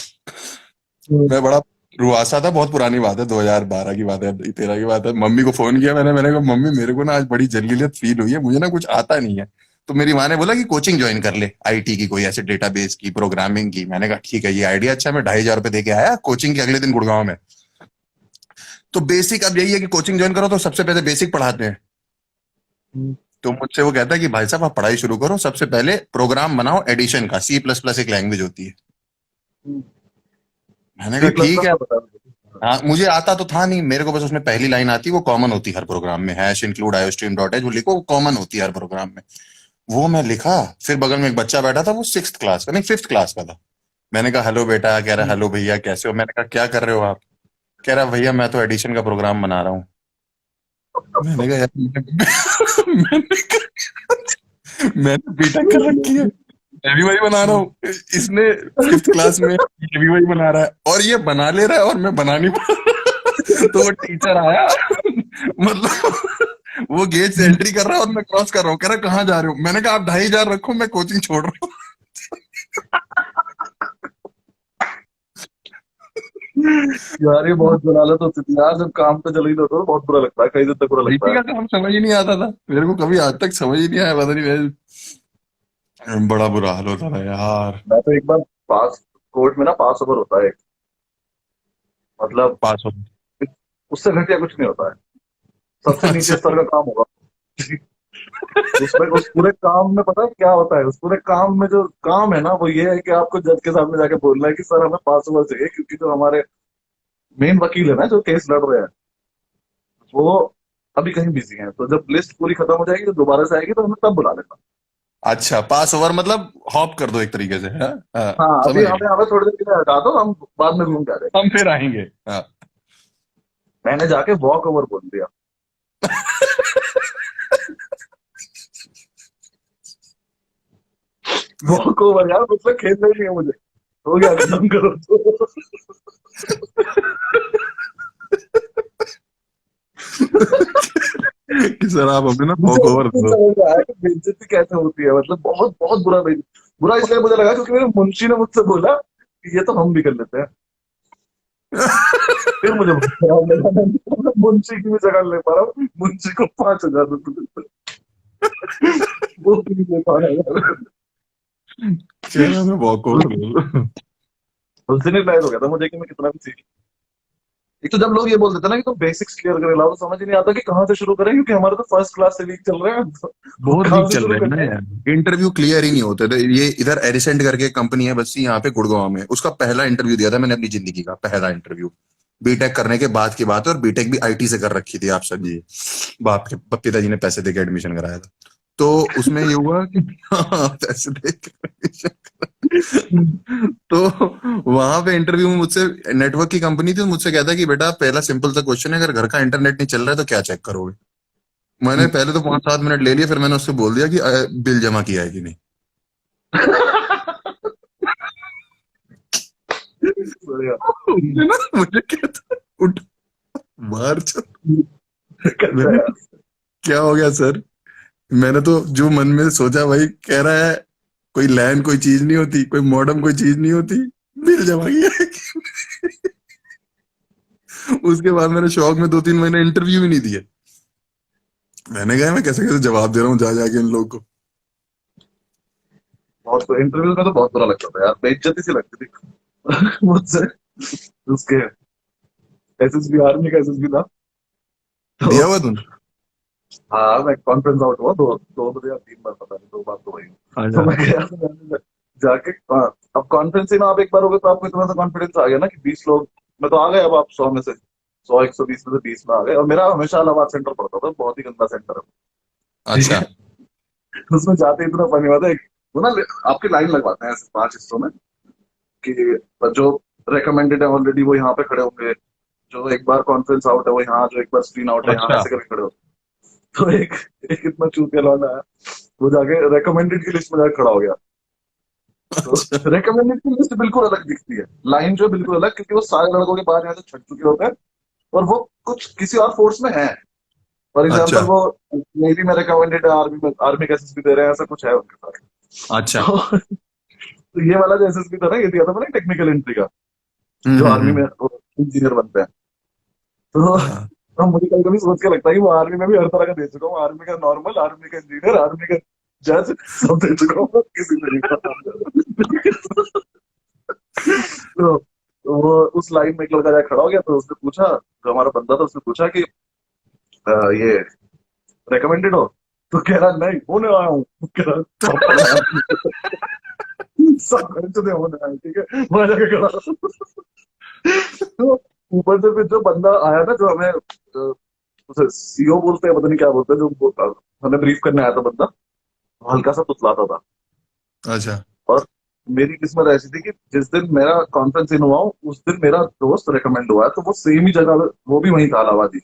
[SPEAKER 1] मैं बड़ा रुआसा था, बहुत पुरानी बात है, 2012 की बात है, 13 की बात है। मम्मी को फोन किया मैंने कहा मम्मी मेरे को ना आज बड़ी जलीलियत फील हुई है, मुझे ना कुछ आता नहीं है। तो मेरी माँ ने बोला कि कोचिंग ज्वाइन कर ले आईटी की, कोई ऐसे डेटाबेस की, प्रोग्रामिंग की। मैंने कहा ठीक है ये आइडिया अच्छा है। मैं 2500 रुपये दे के आया कोचिंग के, अगले दिन गुड़गांव में। तो बेसिक अब यही है कि कोचिंग ज्वाइन करो तो सबसे पहले बेसिक पढ़ाते हैं। तो मुझसे वो कहता है कि भाई साहब आप पढ़ाई शुरू करो, सबसे पहले प्रोग्राम बनाओ एडिशन का, C++ एक लैंग्वेज होती है। मैंने
[SPEAKER 2] सी
[SPEAKER 1] कहा
[SPEAKER 2] प्लस
[SPEAKER 1] ठीक
[SPEAKER 2] प्लस
[SPEAKER 1] है।
[SPEAKER 2] तो बता दो।
[SPEAKER 1] हाँ मुझे आता तो था नहीं, मेरे को बस उसमें पहली लाइन आती, वो कॉमन होती है हर प्रोग्राम में, hash include iostream dot H, वो लिखो, वो कॉमन होती है हर प्रोग्राम में। वो मैं लिखा, फिर बगल में एक बच्चा बैठा था, वो 6th क्लास का नहीं 5th क्लास का था। मैंने कहा हेलो बेटा, कह रहा हेलो भैया कैसे हो। मैंने कहा क्या कर रहे हो आप? कह रहा भैया मैं तो एडिशन का प्रोग्राम बना रहा हूँ। मैंने कहा यार मैंने बीटेक कर रखी है, मैं भी वही बना रहा हूँ, इसने 5th क्लास में ये भी वही बना रहा है, और ये बना ले रहा है और मैं बना नहीं पा रहा। तो वो टीचर आया, मतलब वो गेट से एंट्री कर रहा है और मैं क्रॉस कर रहा हूँ, कह रहा कहाँ जा रहे हो? मैंने कहा आप 2500 रखो, मैं कोचिंग छोड़ रहा हूँ।
[SPEAKER 2] यार ये बहुत जलालत होती थी यार, जब काम पे चले ही होता तो बहुत बुरा लगता है, कई दिन तक बुरा लगता
[SPEAKER 1] आईटी
[SPEAKER 2] है।
[SPEAKER 1] का काम समझ ही नहीं आता था मेरे को, कभी आज तक समझ ही नहीं आया, पता नहीं बड़ा बुरा हाल होता था यार।
[SPEAKER 2] मैं तो एक बार पास, कोर्ट में ना पास ओवर होता है एक, मतलब
[SPEAKER 1] पास हो।
[SPEAKER 2] उससे घटिया कुछ नहीं होता है, सबसे नीचे
[SPEAKER 1] अच्छा।
[SPEAKER 2] स्तर का काम होगा। उसमें उस पूरे काम में पता है क्या होता है, उस पूरे काम में जो काम है ना वो ये है कि आपको जज के सामने जाके बोलना है कि सर हमें पास ओवर चाहिए, क्योंकि जो हमारे मेन वकील है ना जो केस लड़ रहे हैं, वो अभी कहीं बिजी हैं, तो जब लिस्ट पूरी खत्म हो जाएगी तो दोबारा से आएगी तो हमें तब बुला लेना।
[SPEAKER 1] अच्छा, पास ओवर मतलब हॉप कर दो एक तरीके से, हाँ हाँ।
[SPEAKER 2] हाँ अभी
[SPEAKER 1] समझ
[SPEAKER 2] हमें
[SPEAKER 1] गए।
[SPEAKER 2] हमें थोड़ी देर के लिए हटा दो, हम बाद में घूम के आ जाएंगे।
[SPEAKER 1] हम फिर आएंगे, हाँ।
[SPEAKER 2] मैंने जाके वॉक ओवर बोल दिया। वॉक ओवर यार, मतलब खेलना ही नहीं है मुझे, हो गया खत्म करो तो।
[SPEAKER 1] कि सर आप अपने ना
[SPEAKER 2] मुझे
[SPEAKER 1] वॉक
[SPEAKER 2] अभी
[SPEAKER 1] ओवर
[SPEAKER 2] भी
[SPEAKER 1] दो।
[SPEAKER 2] समझ में आया कि बेइज्जती कैसे होती है, मतलब बहुत बहुत बुरा बुरा इसलिए मुझे लगा क्योंकि मेरे मुंशी ने मुझसे बोला कि ये तो हम भी कर लेते हैं। फिर मुझे बहुत खराब लगा, मैं मुंशी की भी जगह ले पा रहा हूँ, मुंशी को 5,000 रुपये देते हैं, वो भी नहीं दे पा रहा है।
[SPEAKER 1] कह रहा मैं वॉक ओवर दो।
[SPEAKER 2] उस दिन रियलाइज हो गया था मुझे कि मैं कितना भी सीख, एक तो जब लोग ये बोल देते हैं ना कि तुम बेसिक्स क्लियर कर लो, तो समझ ही नहीं आता कि कहाँ से शुरू करें, क्योंकि हमारे तो फर्स्ट क्लास से वीक चल रहे हैं, तो
[SPEAKER 1] बहुत
[SPEAKER 2] कहाँ
[SPEAKER 1] वीक
[SPEAKER 2] से
[SPEAKER 1] चल
[SPEAKER 2] शुरू
[SPEAKER 1] रहे हैं ना
[SPEAKER 2] करें।
[SPEAKER 1] यार, इंटरव्यू क्लियर ही नहीं होते थे। ये इधर एरिसेंट करके कंपनी है बस यहाँ पे गुड़गांव में, उसका पहला इंटरव्यू दिया था मैंने अपनी जिंदगी का, पहला इंटरव्यू। बीटेक करने के बाद की बात है, और बीटेक भी आईटी से कर रखी थी, आप समझिए। बाप के पिताजी ने पैसे देके एडमिशन कराया था। तो उसमें ये हुआ कि हाँ, पैसे देके एडमिशन। तो वहां पे इंटरव्यू में मुझसे, नेटवर्क की कंपनी थी, मुझसे कहता कि बेटा पहला सिंपल सा क्वेश्चन है, अगर घर का इंटरनेट नहीं चल रहा है तो क्या चेक करोगे। मैंने पहले तो 5-7 मिनट ले लिए, फिर मैंने उससे बोल दिया कि बिल जमा किया है कि नहीं।
[SPEAKER 2] बढ़िया।
[SPEAKER 1] उसने ना मुझे कहता, उठ बाहर चल।
[SPEAKER 2] कैसा
[SPEAKER 1] मैंने,
[SPEAKER 2] यार।
[SPEAKER 1] क्या हो गया सर। मैंने तो जो मन में सोचा भाई, कह रहा है कोई लैन कोई चीज नहीं होती, कोई मॉडेम कोई चीज नहीं होती, बिल जमा किया है कि नहीं? उसके बाद मैंने शौक में 2-3 महीने इंटरव्यू भी नहीं दिए। मैंने कहा मैं कैसे कैसे जवाब दे रहा हूँ जा जाके इन लोग को।
[SPEAKER 2] बहुत तो इंटरव्यू में तो बहुत बुरा लगता था यार, बेइज्जती सी लगती थी मुझसे। उसके एसएसबी, आर्मी का एसएसबी था, तो
[SPEAKER 1] दिया हुआ तुम?
[SPEAKER 2] हाँ मैं कॉन्फ्रेंस आउट हुआ, 2 2 बजे या 3 बार, पता नहीं 2 बार तो वही। तो
[SPEAKER 1] अच्छा।
[SPEAKER 2] मैं गया तो मैंने जाके, हाँ, अब कॉन्फ्रेंस ही में आप एक बार हो गए तो आपको इतना सा कॉन्फिडेंस आ गया ना कि 20 लोग, मैं तो आ गए, अब आप 100 में से 100 120 में से 20 में आ गए, और मेरा हमेशा इलाहाबाद सेंटर पड़ता था, बहुत ही गंदा सेंटर है, ठीक
[SPEAKER 1] अच्छा।
[SPEAKER 2] है। उसमें जाते ही इतना फनी बात है, वो ना आपकी लाइन लगवाते हैं ऐसे 5 हिस्सों में, कि जो रिकमेंडेड है ऑलरेडी वो यहाँ पे खड़े होंगे, जो एक बार कॉन्फ्रेंस आउट है वो यहाँ, जो एक बार स्क्रीन आउट है यहाँ,
[SPEAKER 1] अच्छा।
[SPEAKER 2] ऐसे करके खड़े होते हैं। तो एक इतना चूतिया लौंडा है, वो जाके रिकमेंडेड की लिस्ट में जाके खड़ा हो गया। तो
[SPEAKER 1] अच्छा।
[SPEAKER 2] रिकमेंडेड की लिस्ट बिल्कुल अलग दिखती है, लाइन जो है बिल्कुल अलग, क्योंकि वो सारे लड़कों के बाहर यहाँ से छट चुके होते हैं, और वो कुछ किसी और फोर्स में है। फॉर
[SPEAKER 1] अच्छा।
[SPEAKER 2] एग्जाम्पल वो नेवी में रिकमेंडेड है, आर्मी में, आर्मी का एसएसबी दे रहे हैं, ऐसा कुछ है उनके साथ।
[SPEAKER 1] अच्छा।
[SPEAKER 2] तो, तो ये वाला जो एसएसबी था ना, ये दिया था मैंने टेक्निकल एंट्री का, जो आर्मी में
[SPEAKER 1] हम्म।
[SPEAKER 2] इंजीनियर बनते हैं। तो
[SPEAKER 1] हाँ।
[SPEAKER 2] तो मुझे कभी कभी सोच के लगता है कि वो आर्मी में भी हर तरह का दे चुका हूँ, आर्मी का नॉर्मल, आर्मी का इंजीनियर, आर्मी का जज, सब दे चुका हूँ, किसी में नहीं पता। तो वो उस लाइन में एक लड़का जाके खड़ा हो गया, तो उसने पूछा, जो हमारा बंदा था उसने पूछा कि ये रिकमेंडेड हो? तो कह रहा नहीं, होने आया हूँ, कह रहा पापा सब खर्च दे, होने आया हूँ, ठीक है, वहां जाके खड़ा। तो ऊपर से फिर जो बंदा आया ना, जो हमें उसे सीओ बोलते हैं, पता नहीं क्या बोलते हैं, जो हमें ब्रीफ करने आया था बंदा, वो हल्का सा तुतलाता था।
[SPEAKER 1] अच्छा।
[SPEAKER 2] और मेरी किस्मत ऐसी थी कि जिस दिन मेरा कॉन्फ्रेंस इन हुआ, उस दिन मेरा दोस्त रेकमेंड हुआ है, तो वो सेम ही जगह, वो भी वहीं था, इलाहाबाद ही।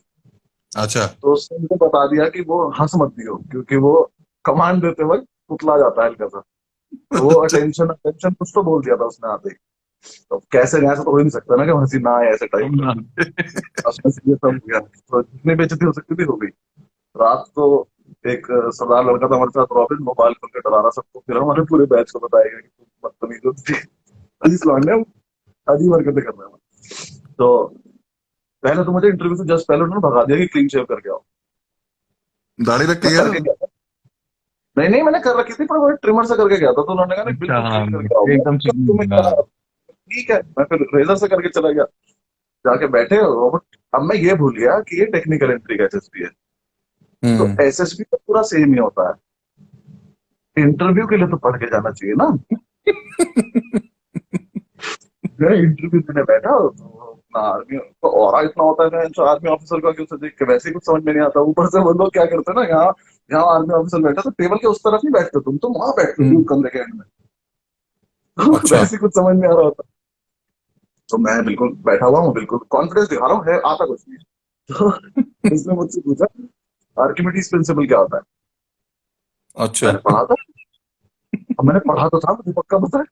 [SPEAKER 1] अच्छा।
[SPEAKER 2] तो उसने मुझे बता दिया कि वो हंस मत दियो, क्योंकि वो कमांड देते वक्त पुतला जाता है हल्का सा। तो वो
[SPEAKER 1] अच्छा।
[SPEAKER 2] अटेंशन अटेंशन कुछ तो बोल दिया था उसने आते ही। तो कैसे गया, ऐसा तो हो ही नहीं सकता ना कि हंसी ना आए ऐसे टाइम पे। उसमें से ये सब हो गया, तो जितनी बेइज्जती हो सकती थी हो गई। रात को एक सरदार लड़का था हमारे साथ, रॉबिन, वो बाल खोल के डरा रहा सबको, फिर हमारे पूरे बैच को बताया गया कि तुम बदतमीज हो, पुलिस लौंडे, अजीब हरकतें कर रहे हैं। तो पहले तो मुझे इंटरव्यू से जस्ट पहले उन्होंने भगा दिया कि क्लीन शेव करके आओ।
[SPEAKER 1] दाढ़ी रख के
[SPEAKER 2] मैं
[SPEAKER 1] गया
[SPEAKER 2] करके
[SPEAKER 1] था?
[SPEAKER 2] गया था। नहीं नहीं, मैंने कर रखी थी, पर वो ट्रिमर से करके गया था, तो उन्होंने कहा नहीं
[SPEAKER 1] अच्छा,
[SPEAKER 2] बिल्कुल
[SPEAKER 1] हाँ,
[SPEAKER 2] क्लीन करके आओ। मैं
[SPEAKER 1] एकदम
[SPEAKER 2] कहा, तुम्हें
[SPEAKER 1] चिकनी,
[SPEAKER 2] क्या,
[SPEAKER 1] हाँ।
[SPEAKER 2] ठीक है, मैं फिर रेजर से करके चला गया। जाके बैठे रोबोट। अब मैं ये भूल गया कि ये टेक्निकल एंट्री का एसएसपी है। तो
[SPEAKER 1] हम्म।
[SPEAKER 2] एसएसपी तो पूरा सेम ही होता है, इंटरव्यू के लिए तो पढ़ के जाना चाहिए ना। मैं इंटरव्यू देने बैठा तो अपना आर्मी तो और इतना होता है ना, आर्मी ऑफिसर का कि उसे देख के वैसे ही कुछ समझ में नहीं आता। ऊपर से वो लोग क्या करते हैं ना, यहाँ यहाँ आर्मी ऑफिसर बैठा तो टेबल के उस तरफ नहीं बैठते, तुम वहां बैठते हो दूर
[SPEAKER 1] हम्म।
[SPEAKER 2] कमरे के एंड में। तो
[SPEAKER 1] अच्छा।
[SPEAKER 2] वैसे ही कुछ समझ नहीं आ रहा होता। तो मैं बिल्कुल बैठा हुआ हूँ, बिल्कुल कॉन्फिडेंस दिखा रहा हूँ, है आता कुछ नहीं। तो उसने मुझसे पूछा आर्किमिडीज प्रिंसिपल क्या होता है।
[SPEAKER 1] अच्छा।
[SPEAKER 2] मैंने पढ़ा था। अब मैंने पढ़ा तो था, मुझे पक्का पता है।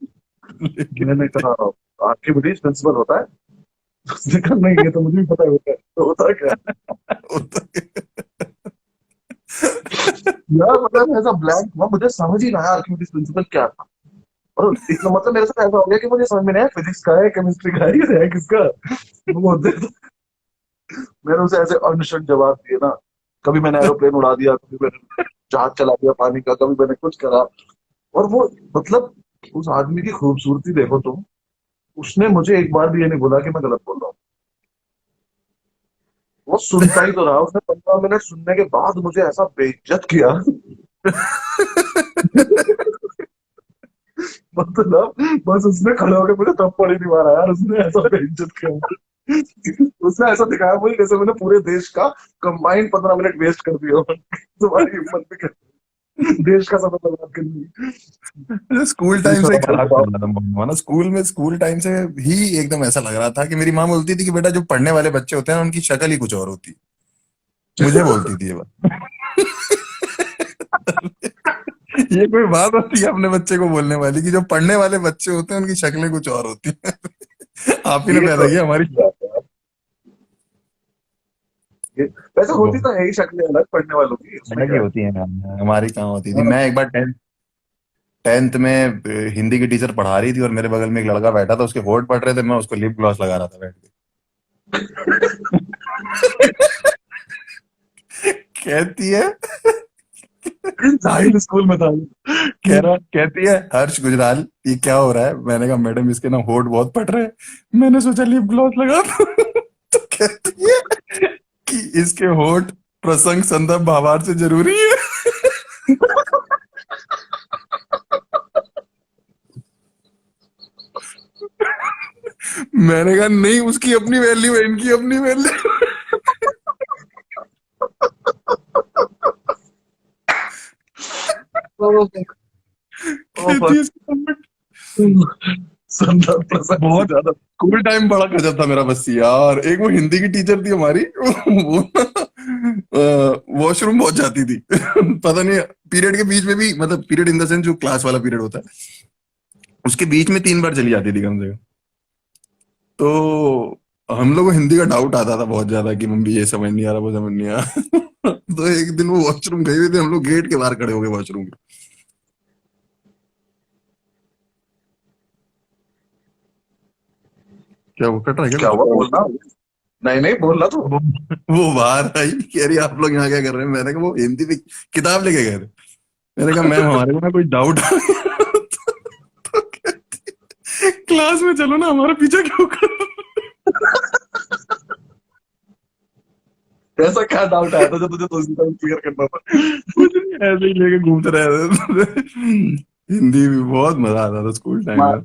[SPEAKER 1] लेकिन
[SPEAKER 2] मैंने कहा आर्किमिडीज प्रिंसिपल होता है। उसने कहा नहीं, ये तो मुझे भी पता है होता है, तो होता क्या है? यार मतलब ऐसा ब्लैंक हुआ, मुझे समझ ही ना आया आर्किमिडीज प्रिंसिपल क्या था। और इसका मतलब मेरे साथ ऐसा हो गया कि मुझे समझ में नहीं आया फिजिक्स का है, केमिस्ट्री का है, ये है किसका। वो होते तो मैंने उसे ऐसे अनशन जवाब दिए ना। कभी मैंने एरोप्लेन उड़ा दिया, कभी मैंने जहाज चला दिया पानी का, कभी मैंने कुछ करा। और वो मतलब उस आदमी की खूबसूरती देखो तुम। उसने मुझे एक बार भी ये नहीं बोला कि मैं गलत बोल रहा हूँ। वो सुनता ही तो रहा, उसने 15 मिनट सुनने के बाद मुझे ऐसा बेइज्जत किया। मतलब बस उसने खड़े होकर मुझे थप्पड़ ही नहीं मारा यार, उसने ऐसा बेइज्जत किया मुझे। उसने ऐसा दिखाया मुझे जैसे मैंने पूरे देश का कंबाइंड 15 मिनट वेस्ट कर दिया हो। तुम्हारी हिम्मत भी कर, देश का समय बर्बाद करनी।
[SPEAKER 1] स्कूल
[SPEAKER 2] इतनी
[SPEAKER 1] टाइम से ही
[SPEAKER 2] शर्म
[SPEAKER 1] खराब
[SPEAKER 2] आता
[SPEAKER 1] चल रहा था माना, स्कूल टाइम से ही एकदम ऐसा लग रहा था कि मेरी माँ बोलती थी कि बेटा जो पढ़ने वाले बच्चे होते हैं ना उनकी शक्ल ही कुछ और होती है। मुझे बोलती थी ये बात। ये कोई बात होती है अपने बच्चे को बोलने वाली कि जो पढ़ने वाले बच्चे होते हैं उनकी शक्लें कुछ और होती है। आप ही
[SPEAKER 2] है।
[SPEAKER 1] ने
[SPEAKER 2] ये
[SPEAKER 1] पैदा
[SPEAKER 2] तो
[SPEAKER 1] किया हमारी।
[SPEAKER 2] ये वैसे
[SPEAKER 1] वो
[SPEAKER 2] होती तो है ही शक्लें अलग पढ़ने वालों की, उसमें
[SPEAKER 1] अलग ही
[SPEAKER 2] क्या है।
[SPEAKER 1] होती है ना, हमारी कहाँ होती थी।
[SPEAKER 2] हाँ,
[SPEAKER 1] मैं एक बार टेंथ में हिंदी की टीचर पढ़ा रही थी और मेरे बगल में एक लड़का बैठा था, उसके होंठ पड़ रहे थे, मैं उसको लिप ग्लॉस लगा रहा था बैठ के। कहती है,
[SPEAKER 2] जाहिल स्कूल में था ये।
[SPEAKER 1] कहती है हर्ष गुजराल ये क्या हो रहा है? मैंने कहा मैडम इसके ना होंठ बहुत पड़ रहे हैं, मैंने सोचा लिप ग्लॉस लगा दूं। तो कहती है कि इसके होंठ प्रसंग संदर्भ भावार्थ से जरूरी है। मैंने कहा नहीं, उसकी अपनी वैल्यू है, इनकी अपनी वैल्यू।
[SPEAKER 2] ओ, ओ,
[SPEAKER 1] कहती है इसके होंठ।
[SPEAKER 2] संदर्भ प्रसंग से
[SPEAKER 1] बहुत
[SPEAKER 2] ज्यादा।
[SPEAKER 1] स्कूल टाइम बड़ा गजब था मेरा। बस यार एक वो हिंदी की टीचर थी हमारी, वो वॉशरूम बहुत जाती थी। पता नहीं पीरियड के बीच में भी, मतलब पीरियड इन द सेंस जो क्लास वाला पीरियड होता है उसके बीच में 3 बार चली जाती थी कम से कम। तो हम लोग को हिंदी का डाउट आता था बहुत ज्यादा कि मम्मी ये समझ नहीं आ रहा, वो समझ नहीं आ रहा। तो एक दिन वो वॉशरूम गई हुई थी, हम लोग गेट के बाहर खड़े हो गए वॉशरूम के। क्या वो कट रहा है क्या
[SPEAKER 2] क्या
[SPEAKER 1] कुछ?
[SPEAKER 2] हुआ बोलना। नहीं नहीं, बोलना तो।
[SPEAKER 1] वो वो बाहर आई, कह रही आप लोग यहाँ क्या कर रहे हैं? मैंने कहा वो हिंदी की किताब लेके गए थे। मैंने कहा मैम हमारे को ना कोई डाउट आ गया। तो कहती क्लास में चलो ना, हमारा पीछा क्यों कर रहे हो?"
[SPEAKER 2] ऐसा क्या डाउट आया था जो तुझे तो क्लियर करना था।
[SPEAKER 1] कुछ नहीं, ऐसे ही लेके घूमते रहे थे। हिंदी भी बहुत मजा आता था स्कूल टाइम में।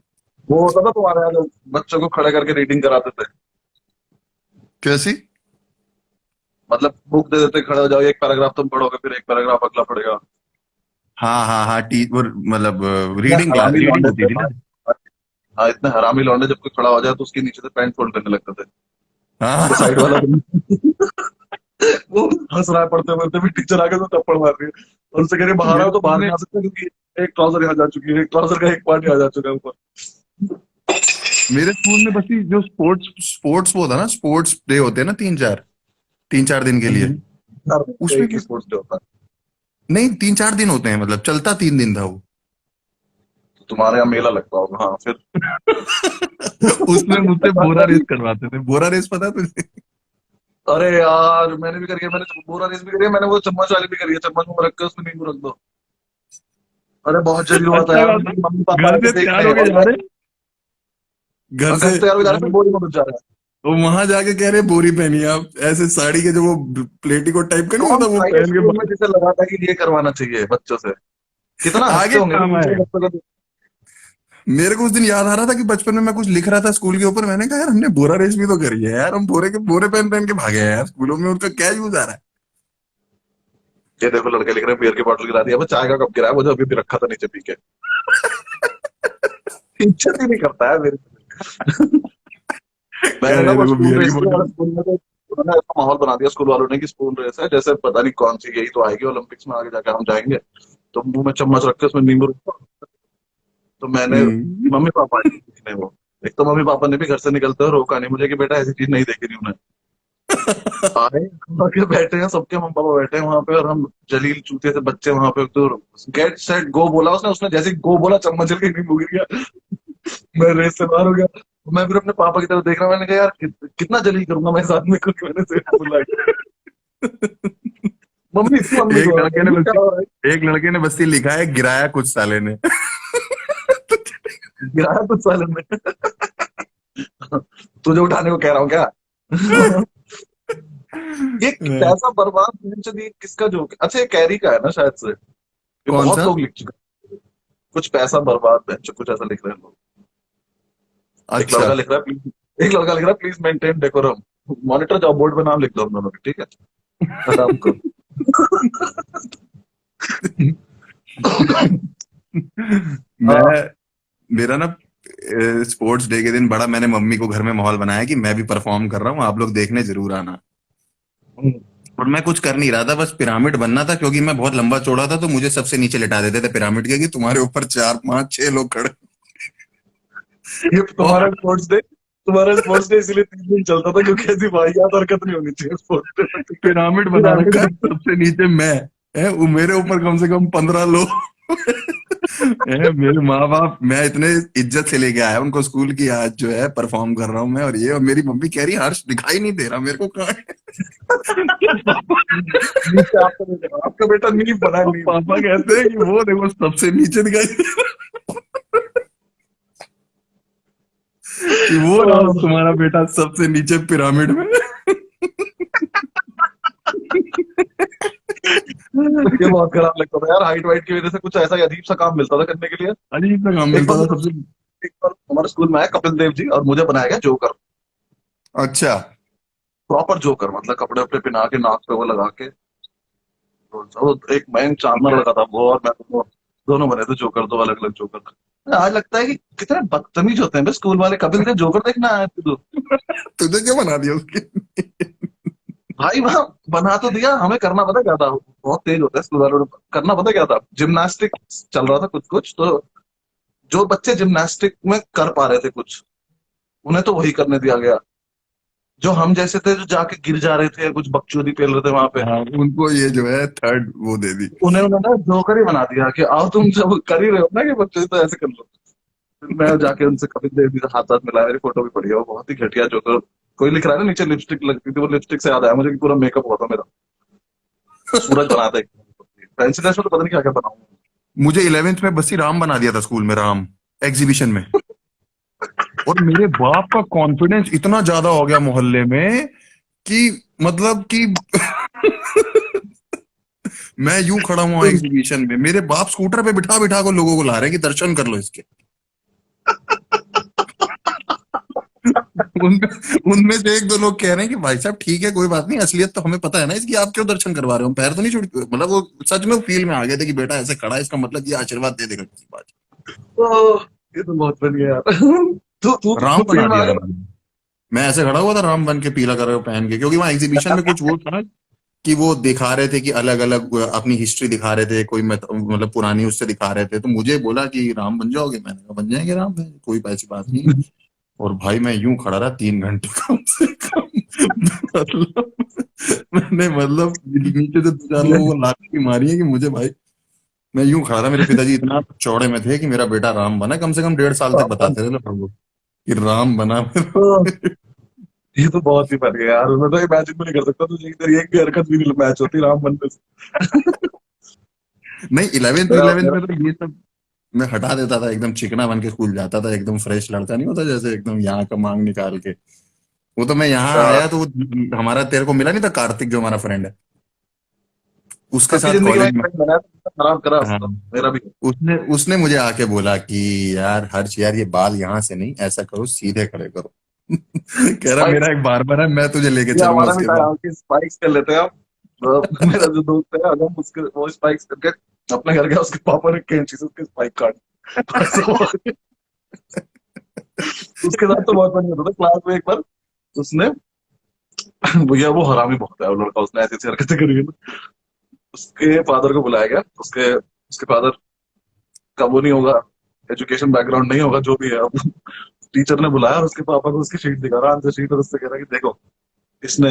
[SPEAKER 2] वो होता था तुम्हारे यहाँ जो बच्चों को खड़े करके रीडिंग कराते थे।
[SPEAKER 1] कैसी?
[SPEAKER 2] मतलब बुक दे देते, खड़े हो जाओ, एक पैराग्राफ तुम पढ़ोगे, फिर एक पैराग्राफ अगला पढ़ेगा।
[SPEAKER 1] हाँ हाँ हाँ, टी वो मतलब
[SPEAKER 2] इतने
[SPEAKER 1] रीडिंग क्लास,
[SPEAKER 2] हरामी
[SPEAKER 1] रीडिंग
[SPEAKER 2] लौंडे
[SPEAKER 1] होती
[SPEAKER 2] थे
[SPEAKER 1] थी ना।
[SPEAKER 2] भाई। हाँ, इतने हरामी लौंडे, जब कोई खड़ा हो जाए तो उसके नीचे से पैंट फोल्ड करने लगते थे। वो
[SPEAKER 1] हाँ।
[SPEAKER 2] साइड वाला वो हंस रहा है पढ़ते पढ़ते भी, टीचर आके तो थप्पड़ मार रही है। और उससे कह रही है, बाहर आओ,
[SPEAKER 1] मेरे
[SPEAKER 2] तो
[SPEAKER 1] स्कूल
[SPEAKER 2] बाहर
[SPEAKER 1] में
[SPEAKER 2] नहीं आ सकते क्योंकि एक ट्राउजर यहाँ जा चुकी है, एक ट्राउजर का एक पार्ट यहाँ जा चुका है ऊपर।
[SPEAKER 1] मेरे स्कूल में बस ये जो स्पोर्ट्स स्पोर्ट्स वो था ना, स्पोर्ट्स डे होते हैं ना 3-4 दिन के लिए, उसमें
[SPEAKER 2] एक ही स्पोर्ट्स डे होता है।
[SPEAKER 1] नहीं 3-4 दिन होते हैं, मतलब चलता 3 दिन था वो।
[SPEAKER 2] तो तुम्हारे यहाँ मेला लगता होगा, हाँ फिर।
[SPEAKER 1] उसमें मुझसे बोरा रेस करवाते थे। बोरा रेस पता है तुझे?
[SPEAKER 2] अरे यार मैंने भी करी है, मैंने बोरा रेस भी करी है, मैंने वो चम्मच वाली भी करी है, चम्मच में रख के उसमें नींबू रख दो। अरे बहुत जलील हुआ था
[SPEAKER 1] अच्छा
[SPEAKER 2] यार,
[SPEAKER 1] बात है।
[SPEAKER 2] मेरे मम्मी पापा
[SPEAKER 1] घर
[SPEAKER 2] आए थे
[SPEAKER 1] से तैयार
[SPEAKER 2] देखने
[SPEAKER 1] होके
[SPEAKER 2] और
[SPEAKER 1] जा रहे, घर से
[SPEAKER 2] घर से तैयार हो जा रहे थे, बोरी में घुस जा रहे हैं।
[SPEAKER 1] वो वहां जाके कह रहे बोरी पहनी आप, ऐसे साड़ी के जो वो प्लेटिकोट टाइप का नहीं
[SPEAKER 2] कौन
[SPEAKER 1] होता वो
[SPEAKER 2] था ये
[SPEAKER 1] पहन के
[SPEAKER 2] स्कूल में जिसे लगा था कि ये करवाना चाहिए बच्चों से? कितना हंसते
[SPEAKER 1] आगे
[SPEAKER 2] होंगे वो
[SPEAKER 1] काम
[SPEAKER 2] दूसरे
[SPEAKER 1] आएगा।
[SPEAKER 2] बच्चों को।
[SPEAKER 1] मेरे को उस दिन याद आ रहा था कि बचपन में मैं कुछ लिख रहा था स्कूल के ऊपर, मैंने कहा यार हमने बोरा रेस भी तो करी है यार, हम बोरे के बोरे पहन पहन के भागे हैं यार स्कूलों में, उनका क्या यूज आ रहा है।
[SPEAKER 2] ये देखो लड़के लिख रहे हैं बियर की बोतल गिरा दिया, वो चाय का कप गिरा है, वो जो अभी भी रखा था नीचे पी के। इज्जत ही नहीं करता है मेरी।
[SPEAKER 1] क्या
[SPEAKER 2] मैंने ना
[SPEAKER 1] है,
[SPEAKER 2] वो
[SPEAKER 1] देखो
[SPEAKER 2] स्कूल
[SPEAKER 1] बियर की
[SPEAKER 2] रेस के
[SPEAKER 1] बोतल।
[SPEAKER 2] वाले स्कूल में तो उन्होंने ऐसा माहौल बना दिया स्कूल वालों ने कि स्कूल रेस है, जैसे पता नहीं कौन सी, यही तो आएगी ओलंपिक्स में, आगे जाकर हम जाएंगे। तो मुंह में चम्मच रख के उसमें नींबू रखो। तो मैंने,
[SPEAKER 1] हम्म।
[SPEAKER 2] मम्मी पापा ने वो, एक तो मम्मी पापा ने भी घर से निकलते हुए रोका नहीं मुझे कि बेटा ऐसी चीज नहीं देखी थी उन्हें। आए आके बैठे हैं, सबके मम्मी पापा बैठे हैं वहां पे, और हम जलील चूते से बच्चे वहां पे। तो गेट सेट गो बोला उसने, उसने जैसे ही गो बोला चम्मच जल के नींबू गिर गया। मैं रेस से बाहर हो गया। मैं फिर अपने पापा की तरफ देख रहा हूँ, मैंने कहा यार कितना जलील करूंगा मैं इस आदमी को कि मैंने से बुला के। मम्मी इसकी मम्मी
[SPEAKER 1] एक
[SPEAKER 2] को
[SPEAKER 1] लड़के ने
[SPEAKER 2] मम्मी
[SPEAKER 1] बस
[SPEAKER 2] क्या हो रहा है?
[SPEAKER 1] एक लड़के ने बस ये लिखा है गिराया कुछ साले ने।
[SPEAKER 2] गिराया तो साले में। तुझे उठाने को कह रहा हूँ क्या? ये पैसा बर्बाद बेंच, ये किसका जोक है? अच्छा ये कैरी का है ना शायद से, ये
[SPEAKER 1] कौन
[SPEAKER 2] बहुत
[SPEAKER 1] सा?
[SPEAKER 2] लोग लिख चुके हैं। कुछ पैसा बर्बाद बेंच, कुछ ऐसा लिख रहे हैं लोग। एक
[SPEAKER 1] अच्छा।
[SPEAKER 2] लड़का लिख रहा है प्लीज, एक लड़का लिख रहा है please maintain decorum. Monitor job board पे नाम लिख दो हम दोनों के, ठीक है? आराम को। हाँ।
[SPEAKER 1] मैं मेरा ना स्पोर्ट्स डे के दिन बड़ा मैंने मम्मी को घर में माहौल बनाया कि मैं भी परफॉर्म कर रहा हूँ, आप लोग देखने जरूर आना।
[SPEAKER 2] हम्म।
[SPEAKER 1] और मैं कुछ कर नहीं रहा था, बस पिरामिड बनना था, क्योंकि मैं बहुत लंबा चौड़ा था तो मुझे सबसे नीचे लिटा देते थे पिरामिड के, कि तुम्हारे ऊपर चार पांच छह लोग खड़े।
[SPEAKER 2] ये
[SPEAKER 1] और
[SPEAKER 2] तुम्हारा स्पोर्ट्स डे इसीलिए 3 दिन चलता था क्योंकि ऐसी वाहियात हरकत नहीं होनी चाहिए स्पोर्ट्स डे पे, ठीक है?
[SPEAKER 1] पिरामिड बना
[SPEAKER 2] पिरामिड
[SPEAKER 1] रखा है,
[SPEAKER 2] बनता
[SPEAKER 1] सबसे नीचे मैं है, वो मेरे ऊपर कम से कम 15 लोग। है, मेरे माँ बाप, मैं इतने इज्जत से लेके आया उनको स्कूल की, आज जो है परफॉर्म कर रहा हूँ मैं, और ये, और मेरी मम्मी कह रही हर्ष दिखाई नहीं दे रहा मेरे को कहाँ है।
[SPEAKER 2] नीचे आपका बेटा नींव बना है,
[SPEAKER 1] और
[SPEAKER 2] नींव।
[SPEAKER 1] पापा कहते हैं कि वो देखो सबसे नीचे दिखाई दे रहा है। कि वो रहा तुम्हारा बेटा सबसे नीचे पिरामिड में।
[SPEAKER 2] ये बहुत खराब लगता था यार, हाइट वाइट की वजह से कुछ ऐसा ही अजीब सा काम मिलता था करने के लिए।
[SPEAKER 1] अजीब सा काम
[SPEAKER 2] एक
[SPEAKER 1] मिलता
[SPEAKER 2] बार
[SPEAKER 1] था
[SPEAKER 2] तो
[SPEAKER 1] सबसे।
[SPEAKER 2] एक बार हमारे स्कूल में आया कपिल देव जी और मुझे बनाया गया जोकर।
[SPEAKER 1] अच्छा।
[SPEAKER 2] प्रॉपर जोकर, मतलब कपड़े वपड़े पहना के, नाक पे वो लगा के। वो एक मैं चांदना लड़का था वो, और मैं तो दोनों बने थे जोकर, दो अलग अलग जोकर। आज लगता है कि कितने बदतमीज होते हैं बे स्कूल वाले। कपिल देव जोकर देखना आया तू?
[SPEAKER 1] तुझे क्या बना दिया उसके?
[SPEAKER 2] भाई वहां बना तो दिया, हमें करना पता क्या था? बहुत तेज होता है स्कूल वालों ने। करना पता क्या था? जिमनास्टिक चल रहा था कुछ कुछ, तो जो बच्चे जिमनास्टिक में कर पा रहे थे कुछ, उन्हें तो वही करने दिया गया। जो हम जैसे थे जो जाके गिर जा रहे थे या कुछ बकचोदी पेल रहे थे वहां पे,
[SPEAKER 1] हाँ, उनको ये जो है थर्ड वो दे दी।
[SPEAKER 2] उन्हें उन्होंने जोकर ही बना दिया कि आओ तुम जब कर ही रहे हो ना कि बच्चे, तो ऐसे कर लो। फिर मैं जाके उनसे कपिल देव जी से हाथ हाथ मिलाया, मेरी फोटो भी पड़ी है, वो बहुत ही घटिया जोकर। कोई लिख रहा है ना नीचे लिपस्टिक लगती थी, वो लिपस्टिक से याद आया मुझे कि पूरा मेकअप हुआ था मेरा। सूरज बना था एक। फैंसी ड्रेस में तो पता नहीं क्या क्या बनाऊंगा।
[SPEAKER 1] मुझे 11वीं में बस्सी राम बना दिया था स्कूल में, राम, एग्जीबिशन में। और मेरे बाप का कॉन्फिडेंस इतना ज्यादा हो गया मोहल्ले में कि मतलब कि मैं यूं खड़ा हुआ एग्जीबिशन में, मेरे बाप स्कूटर पे बिठा बिठा को लोगों को ला रहे हैं कि दर्शन कर लो इसके। उनमें उनमें से एक दो लोग कह रहे हैं कि भाई साहब ठीक है कोई बात नहीं, असलियत तो हमें पता है ना इसकी, आप क्यों दर्शन करवा रहे हो, हम पैर तो नहीं छूट, मतलब वो सच में फील में आ गए थे कि बेटा ऐसे खड़ा है, इसका मतलब ये आशीर्वाद दे देगा किसी बात।
[SPEAKER 2] ओह, ये तो बहुत बढ़िया यार। तू तू
[SPEAKER 1] राम
[SPEAKER 2] खुद
[SPEAKER 1] बना
[SPEAKER 2] फील्ड में आ
[SPEAKER 1] दिया था
[SPEAKER 2] गया।
[SPEAKER 1] मैंने। मैं ऐसे खड़ा हुआ था राम बन के, पीला कलर पहन के, क्योंकि वहां एग्जीबिशन में कुछ वो था कि वो दिखा रहे थे कि अलग अलग अपनी हिस्ट्री दिखा रहे थे, कोई मतलब पुरानी उससे दिखा रहे थे, तो मुझे बोला कि राम बन जाओगे, मैंने कहा बन जाएंगे राम, कोई ऐसी बात नहीं है। और भाई मैं यूं खड़ा रहा 3 घंटे कम से कम। मतलब मैंने मतलब नीचे से 2 4 लोगों को लाठी मारी है कि मुझे भाई, मैं यूं खड़ा था, मेरे पिताजी इतना चौड़े में थे कि मेरा बेटा राम बना, कम से कम 1.5 साल तक बताते रहे लोग कि राम बना।
[SPEAKER 2] तो ये तो बहुत ही फन है यार, मैं तो इमेजिन भी नहीं कर सकता तुझे तेरी एक भी हरकत भी नहीं मैच होती राम बनने से।
[SPEAKER 1] नहीं, इलेवेंथ
[SPEAKER 2] मेरा
[SPEAKER 1] इलेवेंथ
[SPEAKER 2] मेरा
[SPEAKER 1] में तो ये सब मैं हटा देता था, एकदम चिकना बन के स्कूल जाता था, एकदम फ्रेश लड़का नहीं होता जैसे, एकदम यहाँ का मांग निकाल के। वो तो मैं यहाँ
[SPEAKER 2] आ,
[SPEAKER 1] आया तो हमारा तेरे को मिला नहीं था कार्तिक, जो हमारा फ्रेंड है, उसके
[SPEAKER 2] सबकी
[SPEAKER 1] साथ
[SPEAKER 2] जिंदगी में
[SPEAKER 1] कॉलेज
[SPEAKER 2] एक
[SPEAKER 1] में।
[SPEAKER 2] फ्रेंड बनाया तो खराब करा
[SPEAKER 1] हाँ,
[SPEAKER 2] उसका, मेरा भी।
[SPEAKER 1] उसने उसने मुझे आके बोला कि यार हर्ष यार, ये बाल यहाँ से नहीं, ऐसा करो सीधे खड़े करो। कह रहा मेरा
[SPEAKER 2] स्पाइक्स,
[SPEAKER 1] एक बार्बर है, मैं तुझे लेके
[SPEAKER 2] ये
[SPEAKER 1] चलूंगा
[SPEAKER 2] हमारा भी
[SPEAKER 1] उसके
[SPEAKER 2] था
[SPEAKER 1] बाद।
[SPEAKER 2] यहाँ की, स्पाइक्स कर लेते हैं हम। मेरा जो दोस्त है, अगर उसके वो स्पाइक्स करके अपने घर गया, उसके पापा ने कैंची से उसके स्पाइक काट। ऐसा हुआ। उसके साथ तो बहुत फनी होता था क्लास में। एक बार उसने, भैया वो हरामी बहुत है वो लड़का, उसने ऐसी ऐसी हरकतें करी है ना। उसके फादर को बुलाया गया, उसके उसके फादर का वो नहीं होगा, एजुकेशन बैकग्राउंड नहीं होगा, जो भी है। अब टीचर ने बुलाया और उसके पापा को उसकी शीट दिखा रहा, आंसर शीट, और उससे कह रहा कि देखो, इसने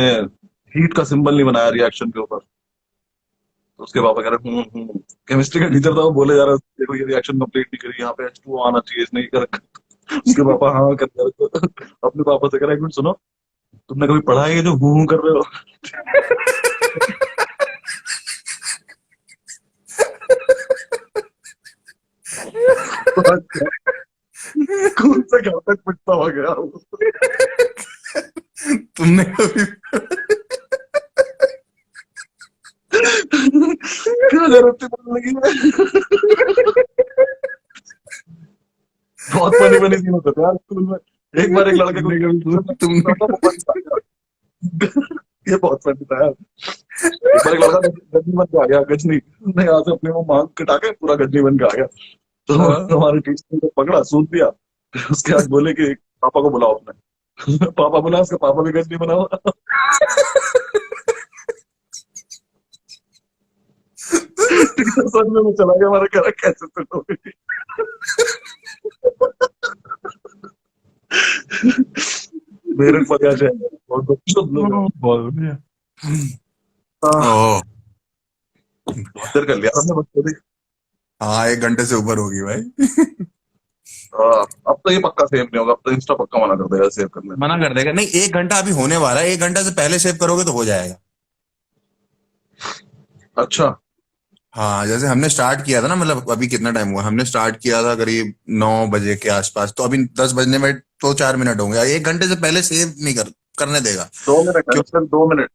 [SPEAKER 2] हीट का सिंबल नहीं बनाया रिएक्शन के ऊपर। तो उसके पापा कह रहे केमिस्ट्री का टीचर था, वो बोले जा रहा है देखो ये रिएक्शन कंप्लीट नहीं करी, यहाँ पे H2O आना चाहिए, इसने ये कर रखा। उसके पापा हाँ कर रहे हो। अपने पापा से कह रहा एक मिनट सुनो, तुमने कभी पढ़ा है ये जो हूं कर रहे हो? कौन से घर तक पिटता हो गया वो?
[SPEAKER 1] तुमने कभी
[SPEAKER 2] क्या जरूरत थी बोलने की? बहुत फनी फनी सीन होते थे यार स्कूल में। एक बार एक लड़के को
[SPEAKER 1] तुमने कभी
[SPEAKER 2] था,
[SPEAKER 1] तुमने
[SPEAKER 2] वो बंद था। ये बहुत फनी था यार। एक बार एक लड़का गजनी बन के आ गया, गजनी, उसने यहाँ से अपने वो मांग कटा के पूरा गजनी बन के आ गया। तो
[SPEAKER 1] हाँ।
[SPEAKER 2] हमारे टीचर ने तो पकड़ा, सूद दिया। फिर उसके बाद बोले कि पापा को बुलाओ अपने। पापा बुला, उसका पापा भी गजनी बना हुआ। टीचर सर में चला गया, हमारा करा कैसे सेट हो गई। मेरे पता चला बहुत सब लोग हैं।
[SPEAKER 1] बहुत बढ़िया।
[SPEAKER 2] हाँ,
[SPEAKER 1] ओह।
[SPEAKER 2] बहुत देर कर लिया हमने बच्चों ने।
[SPEAKER 1] हाँ, 1 घंटे से ऊपर होगी भाई।
[SPEAKER 2] हाँ, अब तो ये पक्का सेव नहीं होगा, अब तो इंस्टा पक्का मना कर देगा सेव करने।
[SPEAKER 1] मना कर देगा, नहीं 1 घंटा अभी होने वाला है, 1 घंटा से पहले सेव करोगे तो हो जाएगा।
[SPEAKER 2] अच्छा।
[SPEAKER 1] हाँ, जैसे हमने स्टार्ट किया था ना, मतलब अभी कितना टाइम हुआ, हमने स्टार्ट किया था करीब 9 बजे के आसपास, तो अभी 10 बजने में तो 4 मिनट होंगे, 1 घंटे से पहले सेव नहीं करने देगा।
[SPEAKER 2] 2 मिनट है,
[SPEAKER 1] क्यों?
[SPEAKER 2] सिर्फ 2 मिनट।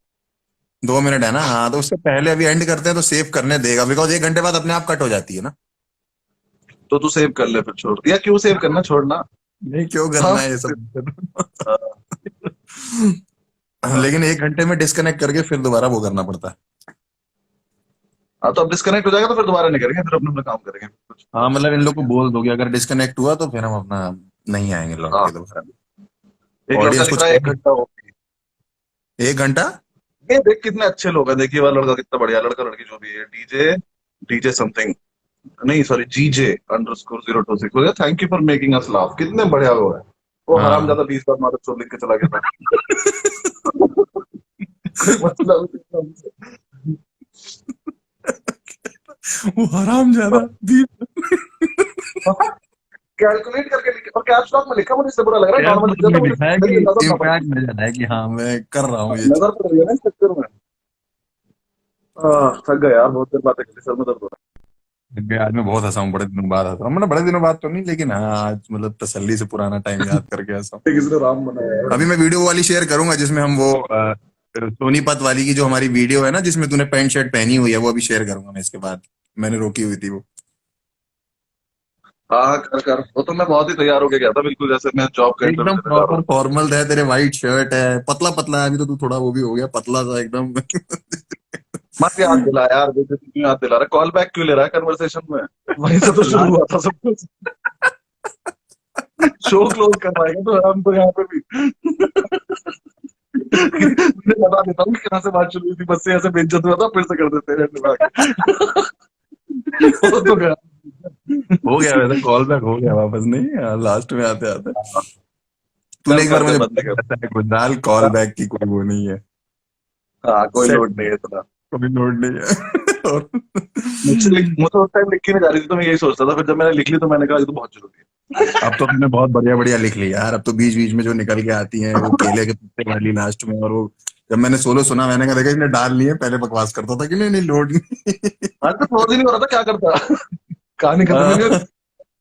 [SPEAKER 1] 2 मिनट है ना, हाँ, तो उससे पहले अभी एंड करते हैं तो सेव करने देगा, बिकॉज 1 घंटे बाद अपने आप कट हो जाती है ना।
[SPEAKER 2] तो तू सेव कर ले फिर, छोड़ या क्यों सेव करना, छोड़ना।
[SPEAKER 1] नहीं, क्यों
[SPEAKER 2] हाँ
[SPEAKER 1] करना है ये सब।
[SPEAKER 2] हाँ,
[SPEAKER 1] लेकिन 1 घंटे में डिस्कनेक्ट करके फिर दोबारा वो करना पड़ता है।
[SPEAKER 2] हाँ, तो अब डिस्कनेक्ट हो जाएगा तो फिर दोबारा नहीं करेंगे, फिर अपना अपना काम करेंगे कुछ।
[SPEAKER 1] हाँ, मतलब इन लोग को बोल दोगे अगर डिस्कनेक्ट हुआ तो फिर हम अपना नहीं आएंगे लौट
[SPEAKER 2] हाँ,
[SPEAKER 1] के दोबारा।
[SPEAKER 2] एक लड़का
[SPEAKER 1] ऑडियंस
[SPEAKER 2] लिख
[SPEAKER 1] कुछ
[SPEAKER 2] रहा है
[SPEAKER 1] कह
[SPEAKER 2] 1 घंटा हो गया।
[SPEAKER 1] 1 घंटा।
[SPEAKER 2] ये देख कितने अच्छे लोग हैं, देखिए वाला लड़का कितना बढ़िया, लड़का लड़की जो भी है, डीजे, डीजे समथिंग, नहीं सॉरी, GJ_026 बोले thank you for making us laugh, कितने बढ़िया लोग हैं। वो हराम
[SPEAKER 1] हाँ।
[SPEAKER 2] ज्यादा 20 बार मारा चोर लिख के चला गया था। कोई मतलब नहीं।
[SPEAKER 1] वो हराम ज्यादा भी।
[SPEAKER 2] कैलकुलेट करके लिखे और कैप्स लॉक में लिखा, मुझे इससे बुरा लग रहा है,
[SPEAKER 1] यार
[SPEAKER 2] नॉर्मल
[SPEAKER 1] तो
[SPEAKER 2] लिख
[SPEAKER 1] तुम्हें
[SPEAKER 2] देता, मुझे
[SPEAKER 1] दिखा है
[SPEAKER 2] मेरी
[SPEAKER 1] कि
[SPEAKER 2] नजर ना पड़े।
[SPEAKER 1] इम्पैक्ट नजर है कि हाँ मैं कर रहा हूँ ये चीज।
[SPEAKER 2] नजर पड़ रही है ना इस चक्कर में। थक गया यार, बहुत देर बातें कर ली, सर में दर्द हो रहा
[SPEAKER 1] आज मैं बहुत हंसा हूँ, बड़े दिनों बाद हंसा हूँ, मतलब बड़े दिनों बाद तो नहीं, लेकिन हाँ आज मतलब तसल्ली से पुराना टाइम याद करके हंसा हूँ।
[SPEAKER 2] है। किसी ने राम बनाया है।
[SPEAKER 1] अभी मैं वीडियो वाली शेयर करूंगा जिसमें हम वो सोनीपत वाली की जो हमारी वीडियो है ना, जिसमें तूने पैंट शर्ट पहनी हुई है, वो अभी शेयर करूंगा मैं इसके बाद। मैंने रोकी हुई थी वो।
[SPEAKER 2] हाँ कर कर, वो तो मैं बहुत ही तैयार होके गया था, बिल्कुल जैसे मैं जॉब का इंटरव्यू
[SPEAKER 1] एकदम
[SPEAKER 2] देने जा रहा
[SPEAKER 1] प्रॉपर
[SPEAKER 2] हूँ।
[SPEAKER 1] फॉर्मल है, तेरे वाइट शर्ट है, पतला पतला है, अभी तो तू थोड़ा वो भी हो गया पतला सा एकदम।
[SPEAKER 2] मत याद दिला यार, बेइज्जती क्यों याद दिला रहा है, कॉल बैक क्यों ले रहा है कन्वर्सेशन में? वहीं से तो शुरू
[SPEAKER 1] लास्ट।
[SPEAKER 2] हुआ था सब कुछ। शो क्लोज करवाएगा तो हम तो यहाँ पे भी। मैं बता देता हूँ कि कहाँ से बात शुरू हुई थी, बस से ऐसे बेइज्जत हुआ था, फिर से कर देते हैं दिमाग। वो तो गया।
[SPEAKER 1] हो गया वैसे, कॉल बैक हो गया वापस, नहीं लास्ट में आते आते तूने
[SPEAKER 2] चल
[SPEAKER 1] एक बार
[SPEAKER 2] कर कर
[SPEAKER 1] मुझे
[SPEAKER 2] बंद कर।
[SPEAKER 1] बताया था, गुजराल कॉल बैक की कोई वो नहीं है।
[SPEAKER 2] हाँ, कोई
[SPEAKER 1] सेट,
[SPEAKER 2] लोड नहीं है इतना।
[SPEAKER 1] कोई नोट नहीं है। और
[SPEAKER 2] मुझसे उस टाइम लिख के नहीं जा रही थी, तो मैं यही सोचता था, फिर जब मैंने लिख ली तो मैंने कहा ये तो बहुत जरूरी है।
[SPEAKER 1] अब तो तुमने बहुत बढ़िया बढ़िया लिख ली यार। अब तो बीच बीच में जो निकल के आती हैं वो केले के पत्ते वाली लास्ट में, और वो जब मैंने सोलो सुना मैंने कहा देखा इसने डाल लिए, पहले बकवास करता था कि नहीं नहीं लोड नहीं।
[SPEAKER 2] आज तो क्लोज ही नहीं हो रहा था, क्या करता। कहानी खत्म ही नहीं
[SPEAKER 1] हाँ,
[SPEAKER 2] हो रही।